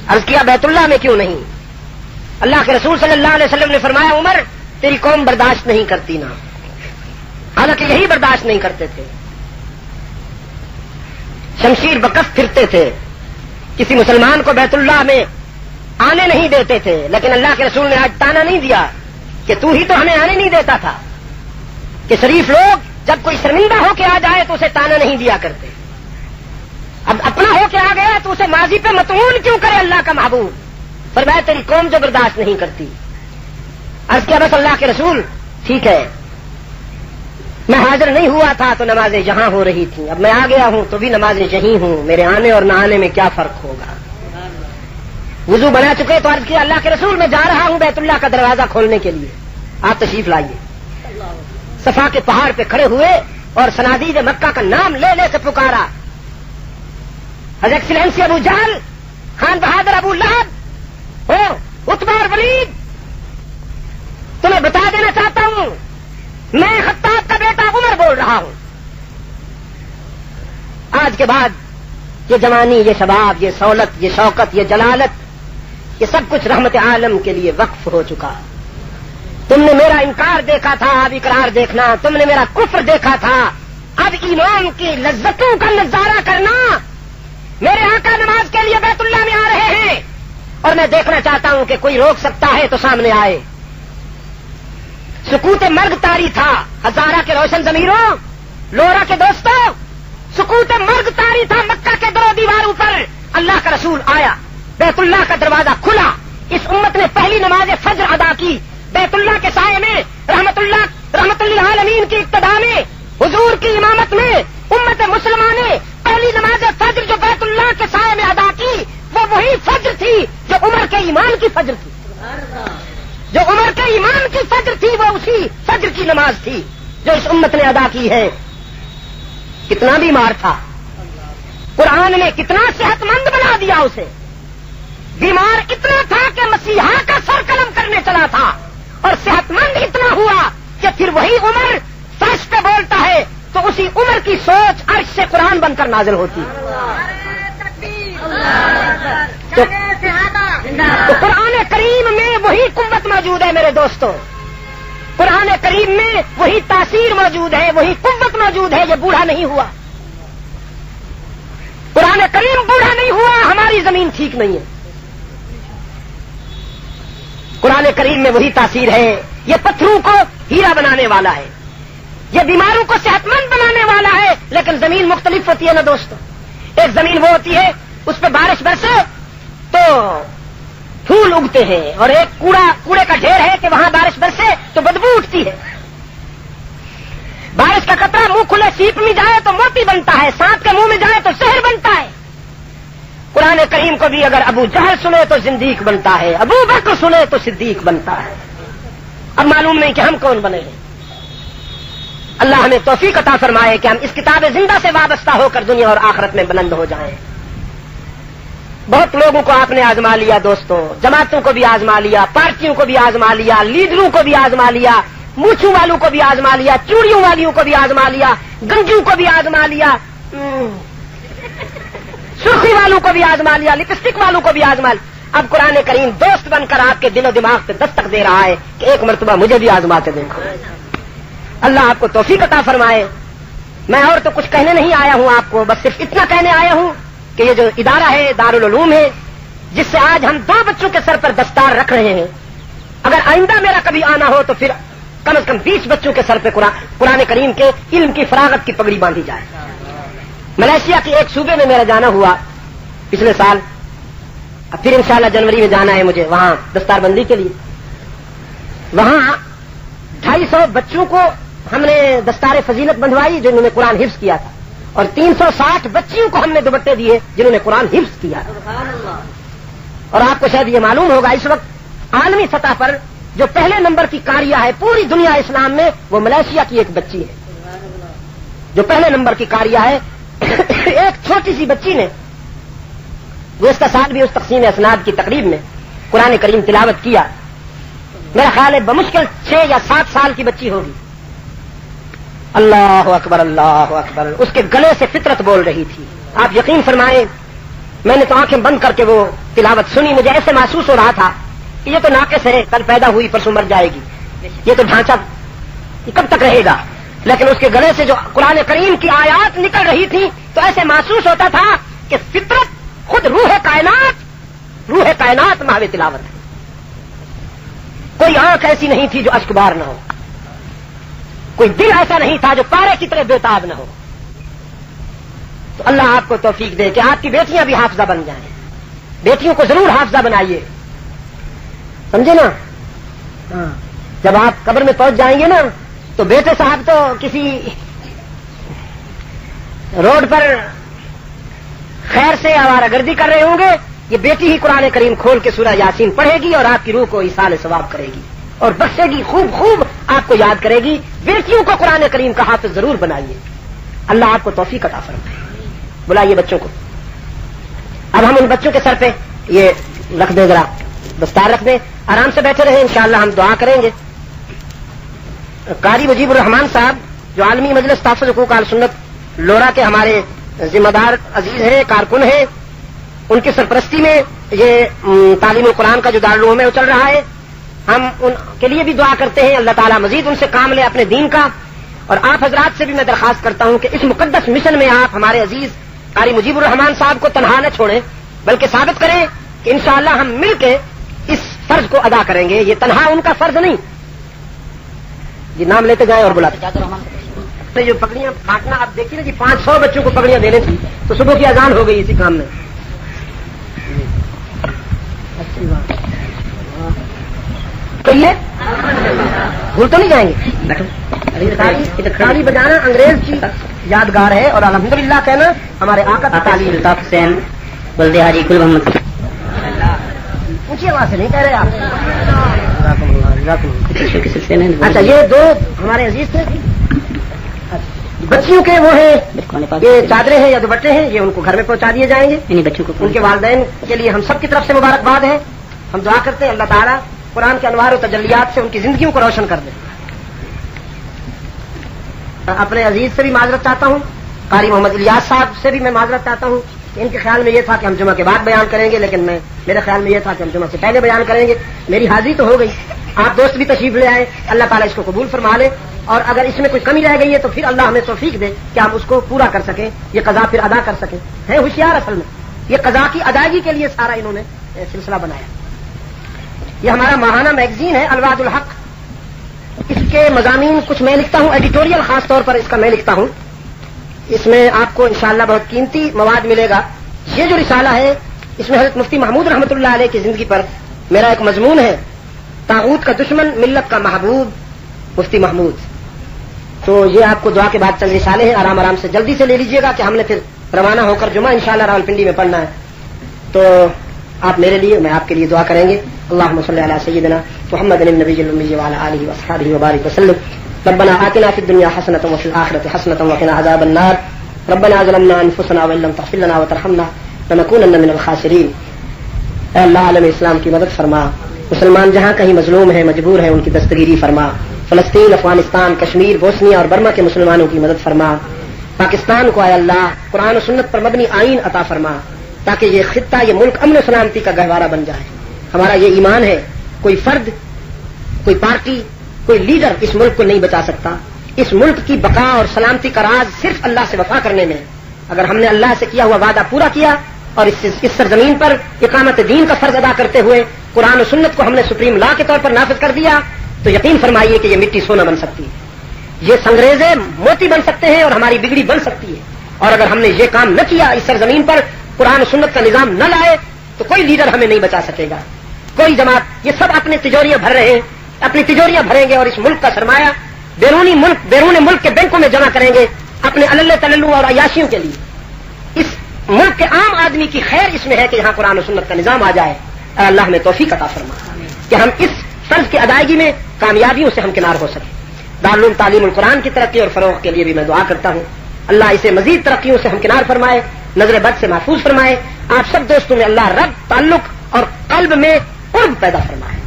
عرض کیا بیت اللہ میں کیوں نہیں؟ اللہ کے رسول صلی اللہ علیہ وسلم نے فرمایا عمر تیری قوم برداشت نہیں کرتی نا. حالانکہ یہی برداشت نہیں کرتے تھے, شمشیر بکف پھرتے تھے, کسی مسلمان کو بیت اللہ میں آنے نہیں دیتے تھے, لیکن اللہ کے رسول نے آج تانا نہیں دیا کہ تو ہی تو ہمیں آنے نہیں دیتا تھا, کہ شریف لوگ جب کوئی شرمندہ ہو کے آ جائے تو اسے تانا نہیں دیا کرتے. اب اپنا ہو کے آ گیا تو اسے ماضی پہ مطمون کیوں کرے اللہ کا محبوب؟ فرمایا تیری قوم جو برداشت نہیں کرتی. عرض کیا بس اللہ کے رسول ٹھیک ہے, میں حاضر نہیں ہوا تھا تو نمازیں یہاں ہو رہی تھیں, اب میں آ گیا ہوں تو بھی نمازیں یہیں ہوں, میرے آنے اور نہ آنے میں کیا فرق ہوگا؟ وضو بنا چکے تو عرض کیا اللہ کے رسول میں جا رہا ہوں بیت اللہ کا دروازہ کھولنے کے لیے, آپ تشریف لائیے. صفا کے پہاڑ پہ کھڑے ہوئے اور صنادید مکہ کا نام لے لے کے پکارا, ہز ایکسیلنسی ابو جہل, خان بہادر ابو لہب ہو, عتبہ اور ولید, تمہیں بتا دینا چاہتا ہوں میں خطاب کا بیٹا عمر بول رہا ہوں. آج کے بعد یہ جوانی, یہ شباب, یہ سہولت, یہ شوکت, یہ جلالت, یہ سب کچھ رحمت عالم کے لیے وقف ہو چکا. تم نے میرا انکار دیکھا تھا, اب اقرار دیکھنا. تم نے میرا کفر دیکھا تھا, اب ایمان کی لذتوں کا نظارہ کرنا. میرے آقا نماز کے لیے بیت اللہ میں آ رہے ہیں اور میں دیکھنا چاہتا ہوں کہ کوئی روک سکتا ہے تو سامنے آئے. سکوت مرگ طاری تھا ہزارہ کے روشن ضمیروں, لورا کے دوستوں, سکوت مرگ طاری تھا مکہ کے درو دیواروں پر. اللہ کا رسول آیا, بیت اللہ کا دروازہ کھلا, اس امت نے پہلی نماز فجر ادا کی بیت اللہ کے سائے میں, رحمت للعالمین کی اقتداء میں, حضور کی امامت میں. امت مسلمہ نے پہلی نماز فجر جو بیت اللہ کے سائے میں ادا کی وہ وہی فجر تھی جو عمر کے ایمان کی فجر تھی. جو عمر کے ایمان کی فجر تھی وہ اسی فجر کی نماز تھی جو اس امت نے ادا کی ہے. کتنا بیمار تھا, قرآن نے کتنا صحت مند بنا دیا اسے. بیمار اتنا تھا کہ مسیحا کا سر قلم کرنے چلا تھا, اور صحت مند اتنا ہوا کہ پھر وہی عمر فرش پہ بولتا ہے تو اسی عمر کی سوچ عرش سے قرآن بن کر نازل ہوتی تو قرآن کریم میں وہی قوت موجود ہے میرے دوستوں, قرآن کریم میں وہی تاثیر موجود ہے, وہی قوت موجود ہے. یہ بوڑھا نہیں ہوا, قرآن کریم بوڑھا نہیں ہوا, ہماری زمین ٹھیک نہیں ہے. قرآن کریم میں وہی تاثیر ہے. یہ پتھروں کو ہیرا بنانے والا ہے, یہ بیماروں کو صحت مند بنانے والا ہے. لیکن زمین مختلف ہوتی ہے نا دوستوں. ایک زمین وہ ہوتی ہے اس پہ بارش برسے تو پھول اگتے ہیں, اور ایک کوڑے کا ڈھیر ہے کہ وہاں بارش برسے تو بدبو اٹھتی ہے. بارش کا قطرہ منہ کھلے سیپ میں جائے تو موتی بنتا ہے, سانپ کے منہ میں جائے تو زہر بنتا ہے. قرآن کریم کو بھی اگر ابو جہل سنے تو زندیق بنتا ہے, ابو بکر سنے تو صدیق بنتا ہے. اب معلوم نہیں کہ ہم کون بنے ہیں. اللہ ہمیں توفیق عطا فرمائے کہ ہم اس کتاب زندہ سے وابستہ ہو کر دنیا اور آخرت میں بلند ہو جائیں. بہت لوگوں کو آپ نے آزما لیا دوستوں, جماعتوں کو بھی آزما لیا, پارٹیوں کو بھی آزما لیا, لیڈروں کو بھی آزما لیا, مونچھوں والوں کو بھی آزما لیا, چوڑیوں والیوں کو بھی آزما لیا, گنجوں کو بھی آزما لیا, سرخی والوں کو بھی آزما لیا, لپسٹک والوں کو بھی آزما لیا. اب قرآن کریم دوست بن کر آپ کے دل و دماغ پہ دستک دے رہا ہے کہ ایک مرتبہ مجھے بھی آزماتے دیکھو. اللہ آپ کو توفیق عطا فرمائے. میں اور تو کچھ کہنے نہیں آیا ہوں آپ کو, بس صرف اتنا کہنے آیا ہوں کہ یہ جو ادارہ ہے دارالعلوم ہے, جس سے آج ہم 2 بچوں کے سر پر دستار رکھ رہے ہیں, اگر آئندہ میرا کبھی آنا ہو تو پھر کم از کم 20 بچوں کے سر پہ قرآن کریم کے علم کی فراغت کی پگڑی باندھی جائے. ملیشیا کے ایک صوبے میں میرا جانا ہوا پچھلے سال. اب پھر انشاءاللہ جنوری میں جانا ہے مجھے وہاں دستار بندی کے لیے. وہاں 250 بچوں کو ہم نے دستار فضیلت بندھوائی جنہوں نے قرآن حفظ کیا تھا, اور 360 بچیوں کو ہم نے دوپٹے دیے جنہوں نے قرآن حفظ کیا. اور آپ کو شاید یہ معلوم ہوگا اس وقت عالمی سطح پر جو پہلے نمبر کی کاریہ ہے پوری دنیا اسلام میں, وہ ملیشیا کی ایک بچی ہے جو پہلے نمبر کی کاریہ ہے. ایک چھوٹی سی بچی نے گزشتہ سال بھی اس تقسیم اسناد کی تقریب میں قرآن کریم تلاوت کیا. میرا خیال ہے بمشکل 6 یا 7 سال کی بچی ہوگی. اللہ اکبر اللہ اکبر. اس کے گلے سے فطرت بول رہی تھی. آپ یقین فرمائیں, میں نے تو آنکھیں بند کر کے وہ تلاوت سنی. مجھے ایسے محسوس ہو رہا تھا کہ یہ تو ناقص ہے, کل پیدا ہوئی پرسوں مر جائے گی, یہ تو ڈھانچہ یہ کب تک رہے گا. لیکن اس کے گلے سے جو قرآن کریم کی آیات نکل رہی تھی تو ایسے محسوس ہوتا تھا کہ فطرت خود روح کائنات محو تلاوت ہے. کوئی آنکھ ایسی نہیں تھی جو اشک بار نہ ہو, کوئی دل ایسا نہیں تھا جو پارے کی طرح بےتاب نہ ہو. تو اللہ آپ کو توفیق دے کہ آپ کی بیٹیاں بھی حافظہ بن جائیں. بیٹیوں کو ضرور حافظہ بنائیے, سمجھے نا. جب آپ قبر میں پہنچ جائیں گے نا تو بیٹے صاحب تو کسی روڈ پر خیر سے آوارہ گردی کر رہے ہوں گے, یہ بیٹی ہی قرآن کریم کھول کے سورہ یاسین پڑھے گی اور آپ کی روح کو ایصال ثواب کرے گی اور بخشے گی, خوب آپ کو یاد کرے گی. بیٹیوں کو قرآن کریم کا حافظ ضرور بنائیے. اللہ آپ کو توفیق عطا فرمائے. بلائیے بچوں کو. اب ہم ان بچوں کے سر پہ یہ رکھ دیں, ذرا دستار رکھ دیں, آرام سے بیٹھے رہیں. انشاءاللہ ہم دعا کریں گے. قاری مجیب الرحمان صاحب جو عالمی مجلس تحفظ حقوق اہل سنت لورا کے ہمارے ذمہ دار عزیز ہیں, کارکن ہیں, ان کی سرپرستی میں یہ تعلیم القرآن کا جو دارالعلوم ہے وہ چل رہا ہے. ہم ان کے لیے بھی دعا کرتے ہیں, اللہ تعالیٰ مزید ان سے کام لے اپنے دین کا. اور آپ حضرات سے بھی میں درخواست کرتا ہوں کہ اس مقدس مشن میں آپ ہمارے عزیز قاری مجیب الرحمان صاحب کو تنہا نہ چھوڑیں, بلکہ ثابت کریں کہ انشاءاللہ ہم مل کے اس فرض کو ادا کریں گے. یہ تنہا ان کا فرض نہیں. جی نام لیتے جائیں اور بلاتے جائیں. جو پگڑیاں بانٹنا آپ دیکھیے نا جی, 500 بچوں کو پگڑیاں دینے تھی تو صبح کی اذان ہو گئی اسی کام میں. تو یہ بھول تو نہیں جائیں گے. تالی بجانا انگریز کی یادگار ہے اور الحمدللہ کہنا ہمارے آقا کی تعلیم. الطاف حسین بلدی حاجی گل محمد. اونچی آواز سے نہیں کہہ رہے آپ. اچھا یہ 2 ہمارے عزیز تھے. بچیوں کے وہ ہیں یہ چادریں ہیں یا دوپٹے ہیں, یہ ان کو گھر میں پہنچا دیے جائیں گے. بچوں کو ان کے والدین کے لیے ہم سب کی طرف سے مبارکباد ہے. ہم دعا کرتے ہیں اللہ تعالیٰ قرآن کے انوار و تجلیات سے ان کی زندگیوں کو روشن کر دے. اپنے عزیز سے بھی معذرت چاہتا ہوں, قاری محمد الیاس صاحب سے بھی میں معذرت چاہتا ہوں. ان کے خیال میں یہ تھا کہ ہم جمعہ کے بعد بیان کریں گے, لیکن میرے خیال میں یہ تھا کہ ہم جمعہ سے پہلے بیان کریں گے. میری حاضری تو ہو گئی, آپ دوست بھی تشریف لے آئے, اللہ تعالیٰ اس کو قبول فرما لے. اور اگر اس میں کوئی کمی رہ گئی ہے تو پھر اللہ ہمیں توفیق دے کہ ہم اس کو پورا کر سکیں, یہ قضا پھر ادا کر سکیں. ہے ہوشیار اصل میں, یہ قضا کی ادائیگی کے لیے سارا انہوں نے سلسلہ بنایا. یہ ہمارا ماہانہ میگزین ہے الواد الحق. اس کے مضامین کچھ میں لکھتا ہوں, ایڈیٹوریل خاص طور پر اس کا میں لکھتا ہوں. اس میں آپ کو انشاءاللہ بہت قیمتی مواد ملے گا. یہ جو رسالہ ہے اس میں حضرت مفتی محمود رحمۃ اللہ علیہ کی زندگی پر میرا ایک مضمون ہے, طاغوت کا دشمن ملت کا محبوب مفتی محمود. تو یہ آپ کو دعا کے بعد چند رسالے ہیں, آرام آرام سے جلدی سے لے لیجئے گا کہ ہم نے پھر روانہ ہو کر جمعہ انشاءاللہ راولپنڈی میں پڑھنا ہے. تو آپ میرے لیے, میں آپ کے لیے دعا کریں گے. اللهم صل على سيدنا محمد النبي الأمي وعلى آله وأصحابه وبارك وسلم. ربنا آتنا في الدنيا حسنة وفي الآخرة حسنة وقنا عذاب النار. ربنا ظلمنا أنفسنا وإن لم تغفر لنا وترحمنا لنكونن من الخاسرين. اے اللہ عالم اسلام کی مدد فرما. مسلمان جہاں کہیں مظلوم ہیں, مجبور ہیں, ان کی دستگیری فرما. فلسطین, افغانستان, کشمیر, بوسنیا اور برما کے مسلمانوں کی مدد فرما. پاکستان کو اے اللہ قرآن و سنت پر مبنی آئین عطا فرما تاکہ یہ خطہ, یہ ملک امن و سلامتی کا گہوارہ بن جائے. ہمارا یہ ایمان ہے, کوئی فرد, کوئی پارٹی, کوئی لیڈر اس ملک کو نہیں بچا سکتا. اس ملک کی بقا اور سلامتی کا راز صرف اللہ سے وفا کرنے میں. اگر ہم نے اللہ سے کیا ہوا وعدہ پورا کیا اور اس سرزمین پر اقامت دین کا فرض ادا کرتے ہوئے قرآن و سنت کو ہم نے سپریم لا کے طور پر نافذ کر دیا, تو یقین فرمائیے کہ یہ مٹی سونا بن سکتی ہے, یہ سنگریزے موتی بن سکتے ہیں اور ہماری بگڑی بن سکتی ہے. اور اگر ہم نے یہ کام نہ کیا, اس سرزمین پر قرآن و سنت کا نظام نہ لائے, تو کوئی لیڈر ہمیں نہیں بچا سکے گا، کوئی جماعت. یہ سب اپنی تجوریاں بھر رہے ہیں، اپنی تجوریاں بھریں گے اور اس ملک کا سرمایہ بیرون ملک کے بینکوں میں جمع کریں گے اپنے اللہ تللو اور عیاشیوں کے لیے. اس ملک کے عام آدمی کی خیر اس میں ہے کہ یہاں قرآن و سنت کا نظام آ جائے. اللہ ہمیں توفیق عطا فرما کہ ہم اس فرض کی ادائیگی میں کامیابیوں سے ہمکنار ہو سکیں. دارالعلوم تعلیم القرآن کی ترقی اور فروغ کے لیے بھی میں دعا کرتا ہوں. اللہ اسے مزید ترقیوں سے ہمکنار فرمائے، نظر بد سے محفوظ فرمائے. آپ سب دوستوں میں اللہ رب تعلق اور قلب میں قرب پیدا فرمائے.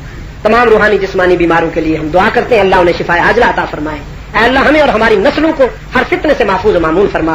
تمام روحانی جسمانی بیماروں کے لیے ہم دعا کرتے ہیں، اللہ انہیں شفا عاجلہ عطا فرمائے. اے اللہ ہمیں اور ہماری نسلوں کو ہر فتنے سے محفوظ و معمول فرما.